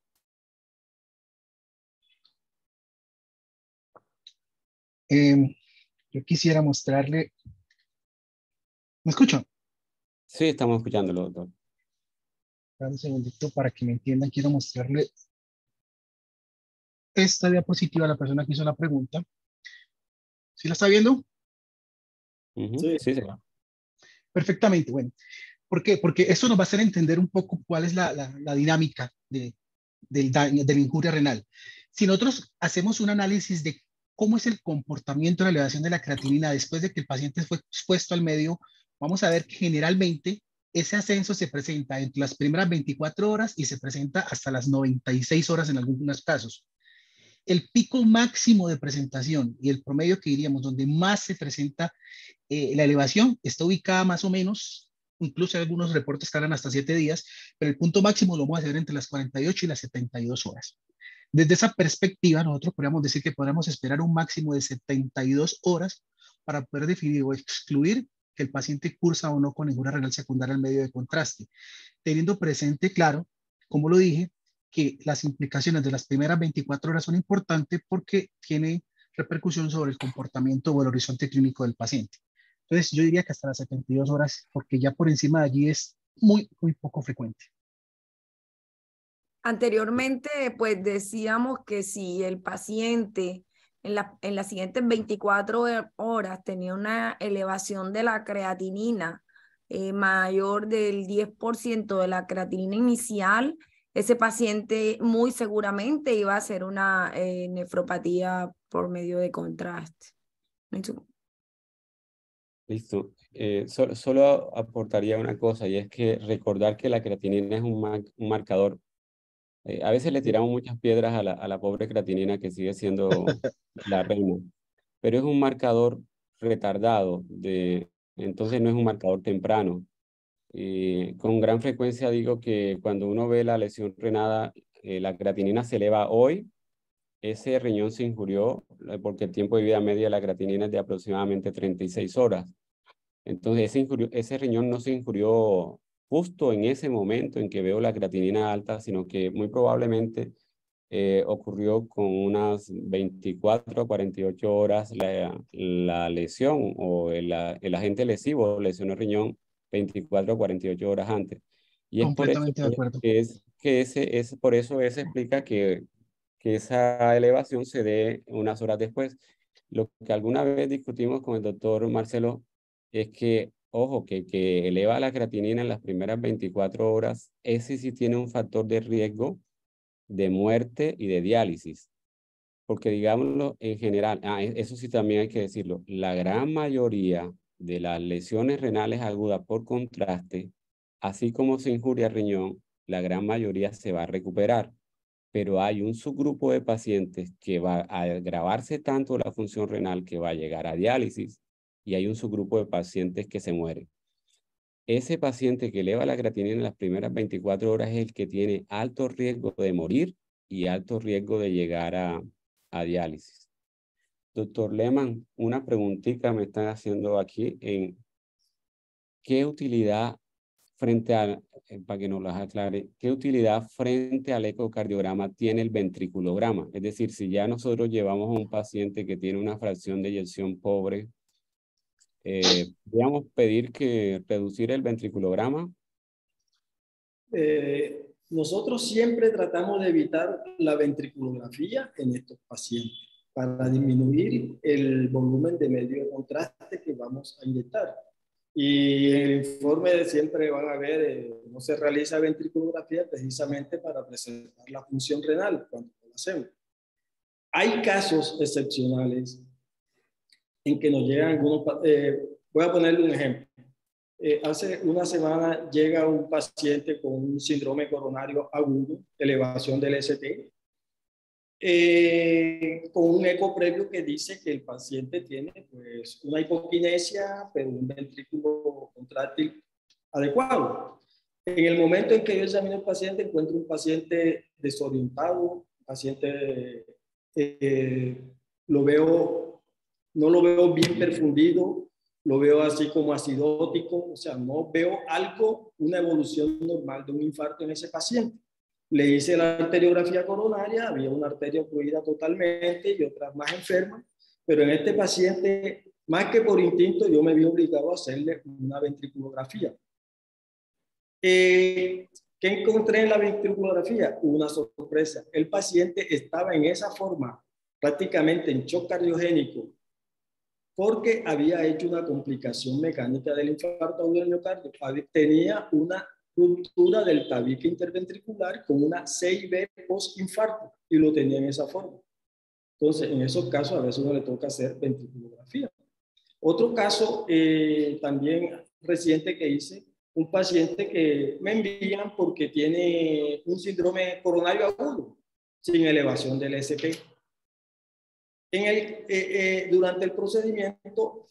Yo quisiera mostrarle, ¿me escuchan? Sí, estamos escuchándolo, doctor. Un segundito para que me entiendan, quiero mostrarle esta diapositiva a la persona que hizo la pregunta. ¿Sí la está viendo? Sí, sí. Perfectamente, bueno. ¿Por qué? Porque eso nos va a hacer entender un poco cuál es la dinámica del daño, de la injuria renal. Si nosotros hacemos un análisis de cómo es el comportamiento de la elevación de la creatinina después de que el paciente fue expuesto al medio, vamos a ver que generalmente ese ascenso se presenta entre las primeras 24 horas y se presenta hasta las 96 horas en algunos casos. El pico máximo de presentación y el promedio que diríamos donde más se presenta la elevación está ubicada más o menos, incluso algunos reportes que hablan hasta 7 días, pero el punto máximo lo vamos a hacer entre las 48 y las 72 horas. Desde esa perspectiva, nosotros podríamos decir que podríamos esperar un máximo de 72 horas para poder definir o excluir que el paciente cursa o no con injuria renal secundaria al medio de contraste, teniendo presente, claro, como lo dije, que las implicaciones de las primeras 24 horas son importantes porque tiene repercusión sobre el comportamiento o el horizonte clínico del paciente. Entonces, yo diría que hasta las 72 horas, porque ya por encima de allí es muy, muy poco frecuente. Anteriormente, pues decíamos que si el paciente en las siguientes 24 horas tenía una elevación de la creatinina mayor del 10% de la creatinina inicial, ese paciente muy seguramente iba a hacer una nefropatía por medio de contraste. Listo. Solo aportaría una cosa, y es que recordar que la creatinina es un marcador. A veces le tiramos muchas piedras a la pobre creatinina, que sigue siendo la reina, pero es un marcador retardado, entonces no es un marcador temprano. Con gran frecuencia digo que cuando uno ve la lesión renal, la creatinina se eleva hoy, ese riñón se injurió porque el tiempo de vida media de la creatinina es de aproximadamente 36 horas. Entonces ese riñón no se injurió justo en ese momento en que veo la creatinina alta, sino que muy probablemente ocurrió con unas 24 a 48 horas la lesión o el agente lesivo lesionó el riñón 24 a 48 horas antes. Y es por eso Completamente de acuerdo. por eso se explica que esa elevación se dé unas horas después. Lo que alguna vez discutimos con el doctor Marcelo es que, ojo, que eleva la creatinina en las primeras 24 horas, ese sí tiene un factor de riesgo de muerte y de diálisis. Porque digámoslo en general, eso sí también hay que decirlo, la gran mayoría de las lesiones renales agudas por contraste, así como se injuria el riñón, la gran mayoría se va a recuperar. Pero hay un subgrupo de pacientes que va a agravarse tanto la función renal que va a llegar a diálisis y hay un subgrupo de pacientes que se mueren. Ese paciente que eleva la creatinina en las primeras 24 horas es el que tiene alto riesgo de morir y alto riesgo de llegar a diálisis. Doctor Lehmann, una preguntita me están haciendo aquí en qué utilidad para que nos las aclare, ¿qué utilidad frente al ecocardiograma tiene el ventriculograma? Es decir, si ya nosotros llevamos a un paciente que tiene una fracción de eyección pobre, ¿podríamos pedir que reducir el ventriculograma? Nosotros siempre tratamos de evitar la ventriculografía en estos pacientes para disminuir el volumen de medio de contraste que vamos a inyectar. Y en el informe siempre van a ver, no se realiza ventriculografía precisamente para preservar la función renal cuando lo hacemos. Hay casos excepcionales en que nos llegan algunos, voy a ponerle un ejemplo. Hace una semana llega un paciente con un síndrome coronario agudo, elevación del ST, con un eco previo que dice que el paciente tiene pues, una hipoquinesia, pero un ventrículo contráctil adecuado. En el momento en que yo examino al paciente, encuentro un paciente desorientado, un paciente no lo veo bien perfundido, lo veo así como acidótico, o sea, no veo algo, una evolución normal de un infarto en ese paciente. Le hice la arteriografía coronaria, había una arteria ocluida totalmente y otras más enfermas, pero en este paciente, más que por instinto, yo me vi obligado a hacerle una ventriculografía. ¿Qué encontré en la ventriculografía? Una sorpresa. El paciente estaba en esa forma, prácticamente en shock cardiogénico, porque había hecho una complicación mecánica del infarto agudo del miocardio. Tenía una ruptura del tabique interventricular con una CIB post-infarto y lo tenía en esa forma. Entonces, en esos casos a veces uno le toca hacer ventriculografía. Otro caso también reciente que hice, un paciente que me envían porque tiene un síndrome coronario agudo sin elevación del SP. Durante el procedimiento,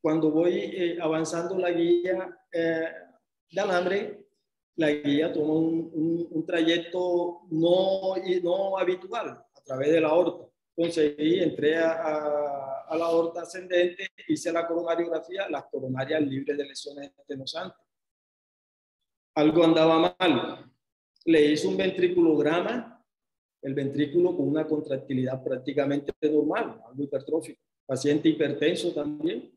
cuando voy avanzando la guía de alambre, la guía toma un trayecto no habitual a través de la aorta. Entonces, entré a la aorta ascendente, hice la coronariografía, las coronarias libres de lesiones estenosantes. Algo andaba mal. Le hice un ventriculograma, el ventrículo con una contractilidad prácticamente normal, algo hipertrófico. Paciente hipertenso también.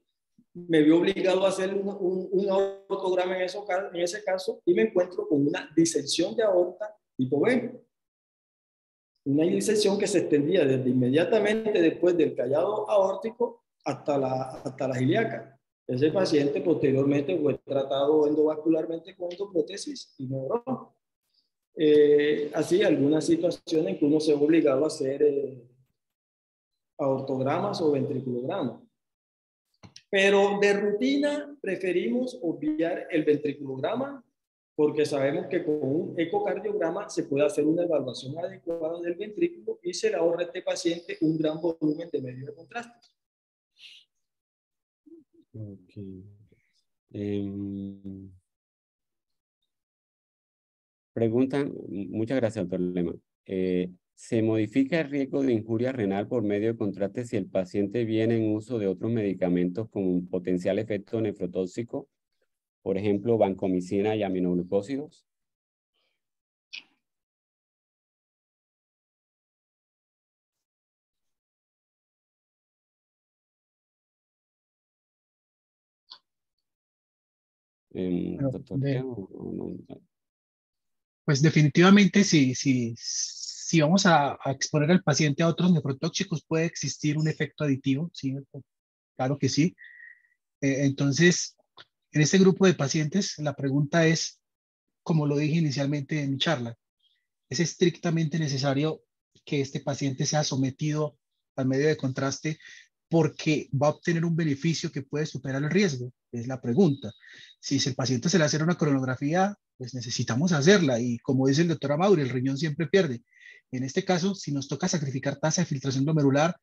Me vi obligado a hacer un aortograma en ese caso y me encuentro con una disensión de aorta tipo B. Una disensión que se extendía desde inmediatamente después del callado aórtico hasta la ilíaca. Ese paciente posteriormente fue tratado endovascularmente con endoprótesis y neuroma. Así algunas situaciones en que uno se ve obligado a hacer aortogramas o ventriculogramas. Pero de rutina preferimos obviar el ventriculograma porque sabemos que con un ecocardiograma se puede hacer una evaluación adecuada del ventrículo y se le ahorra a este paciente un gran volumen de medio de contraste. Okay. Preguntan, muchas gracias, doctor Lehmann. Se modifica el riesgo de injuria renal por medio de contraste si el paciente viene en uso de otros medicamentos con un potencial efecto nefrotóxico, por ejemplo, vancomicina y aminoglucósidos. Bueno, Doctor Teo, no. pues definitivamente si vamos a exponer al paciente a otros nefrotóxicos, puede existir un efecto aditivo, sí, claro que sí. Entonces, en este grupo de pacientes, la pregunta es, como lo dije inicialmente en mi charla, ¿es estrictamente necesario que este paciente sea sometido al medio de contraste porque va a obtener un beneficio que puede superar el riesgo? Es la pregunta. Si el paciente se le hace una coronografía, pues necesitamos hacerla. Y como dice el doctor Amaury, el riñón siempre pierde. En este caso, si nos toca sacrificar tasa de filtración glomerular,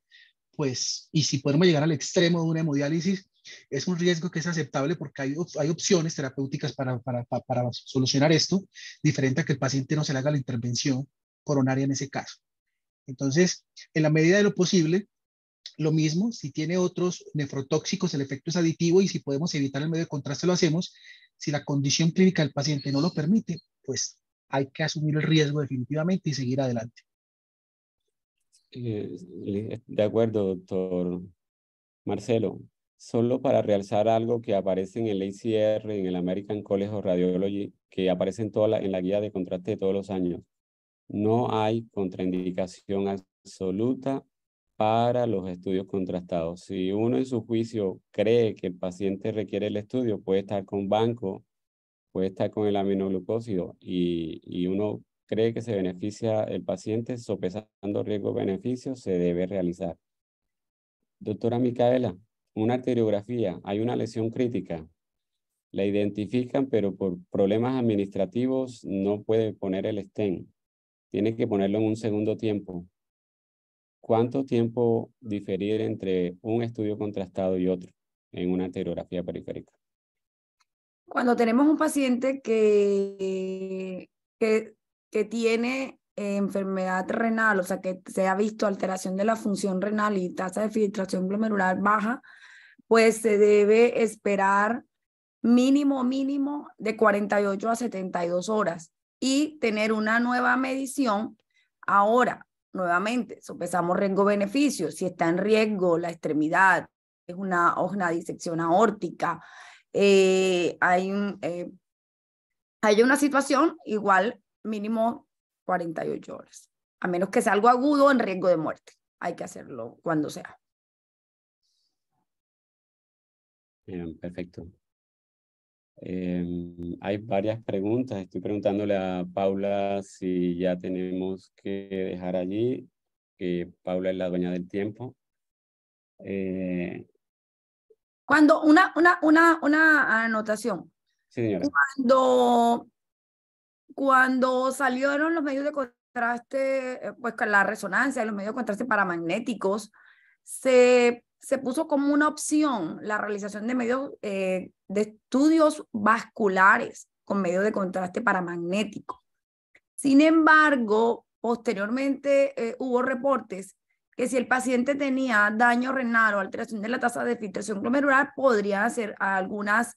pues, y si podemos llegar al extremo de una hemodiálisis, es un riesgo que es aceptable porque hay opciones terapéuticas para solucionar esto, diferente a que el paciente no se le haga la intervención coronaria en ese caso. Entonces, en la medida de lo posible, lo mismo, si tiene otros nefrotóxicos, el efecto es aditivo y si podemos evitar el medio de contraste, lo hacemos. Si la condición clínica del paciente no lo permite, pues hay que asumir el riesgo definitivamente y seguir adelante. De acuerdo, doctor Marcelo. Solo para realzar algo que aparece en el ACR, en el American College of Radiology, que aparece en la guía de contraste de todos los años. No hay contraindicación absoluta para los estudios contrastados. Si uno en su juicio cree que el paciente requiere el estudio, puede estar con banco, puede estar con el aminoglucósido y uno cree que se beneficia el paciente, sopesando riesgo-beneficio, se debe realizar. Doctora Micaela, una arteriografía, hay una lesión crítica. La identifican, pero por problemas administrativos no puede poner el stent. Tiene que ponerlo en un segundo tiempo. ¿Cuánto tiempo diferir entre un estudio contrastado y otro en una arteriografía periférica? Cuando tenemos un paciente que tiene enfermedad renal, o sea, que se ha visto alteración de la función renal y tasa de filtración glomerular baja, pues se debe esperar mínimo de 48 a 72 horas y tener una nueva medición. Ahora, nuevamente, sopesamos riesgo-beneficio. Si está en riesgo la extremidad, es una disección aórtica, hay una situación, igual mínimo 48 horas. A menos que sea algo agudo en riesgo de muerte. Hay que hacerlo cuando sea. Bien, perfecto. Hay varias preguntas. Estoy preguntándole a Paula si ya tenemos que dejar allí, que Paula es la dueña del tiempo. Cuando una anotación. Sí, señora. Cuando salieron los medios de contraste, pues con la resonancia, los medios de contraste paramagnéticos, se puso como una opción la realización de medios de estudios vasculares con medios de contraste paramagnético. Sin embargo, posteriormente hubo reportes que si el paciente tenía daño renal o alteración de la tasa de filtración glomerular, podría hacer algunas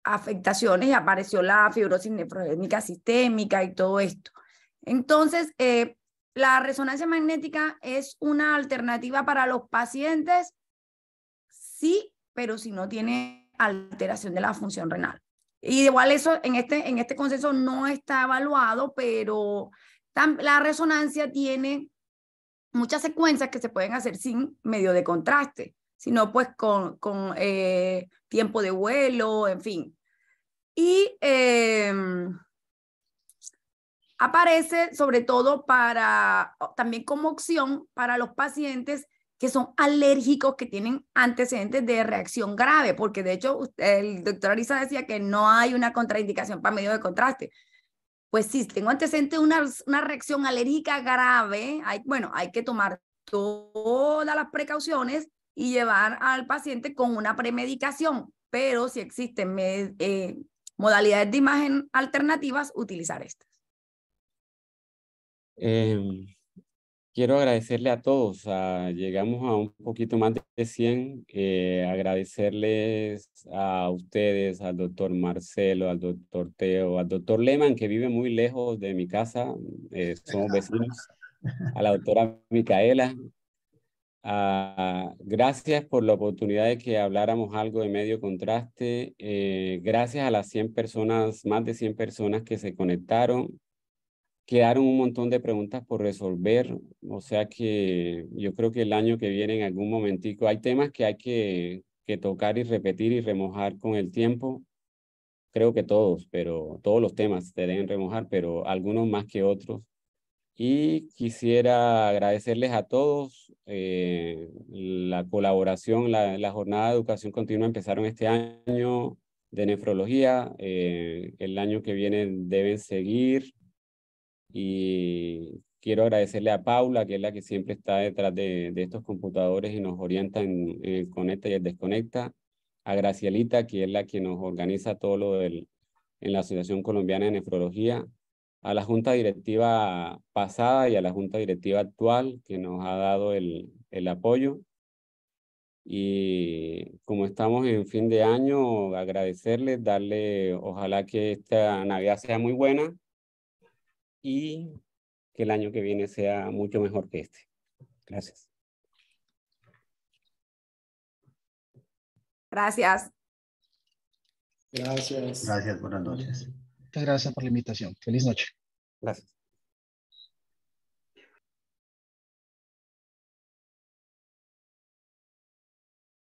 afectaciones y apareció la fibrosis nefrodérmica sistémica y todo esto. Entonces, la resonancia magnética es una alternativa para los pacientes, sí, pero si no tiene alteración de la función renal. Y igual eso en este consenso no está evaluado, pero la resonancia tiene muchas secuencias que se pueden hacer sin medio de contraste, sino pues con tiempo de vuelo, en fin. Y aparece sobre todo también como opción para los pacientes que son alérgicos, que tienen antecedentes de reacción grave, porque de hecho el doctor Arisa decía que no hay una contraindicación para medio de contraste. Pues sí, tengo antecedentes de una reacción alérgica grave, hay que tomar todas las precauciones y llevar al paciente con una premedicación, pero si existen modalidades de imagen alternativas, utilizar estas. Quiero agradecerle a todos. Llegamos a un poquito más de 100. Agradecerles a ustedes, al doctor Marcelo, al doctor Teo, al doctor Lehmann, que vive muy lejos de mi casa. Somos vecinos. A la doctora Micaela. Gracias por la oportunidad de que habláramos algo de medio contraste. Gracias a las 100 personas, más de 100 personas que se conectaron. Quedaron un montón de preguntas por resolver, o sea que yo creo que el año que viene en algún momentico hay temas que hay que tocar y repetir y remojar con el tiempo. Creo que todos, pero todos los temas se deben remojar, pero algunos más que otros. Y quisiera agradecerles a todos la colaboración, la jornada de educación continua empezaron este año de nefrología, el año que viene deben seguir. Y quiero agradecerle a Paula, que es la que siempre está detrás de estos computadores y nos orienta en el conecta y el desconecta. A Gracielita, que es la que nos organiza todo lo en la Asociación Colombiana de Nefrología. A la junta directiva pasada y a la junta directiva actual, que nos ha dado el apoyo. Y como estamos en fin de año, agradecerles, darle, ojalá que esta Navidad sea muy buena y que el año que viene sea mucho mejor que este. Gracias. Gracias. Gracias. Gracias, buenas noches. Muchas gracias por la invitación. Feliz noche. Gracias.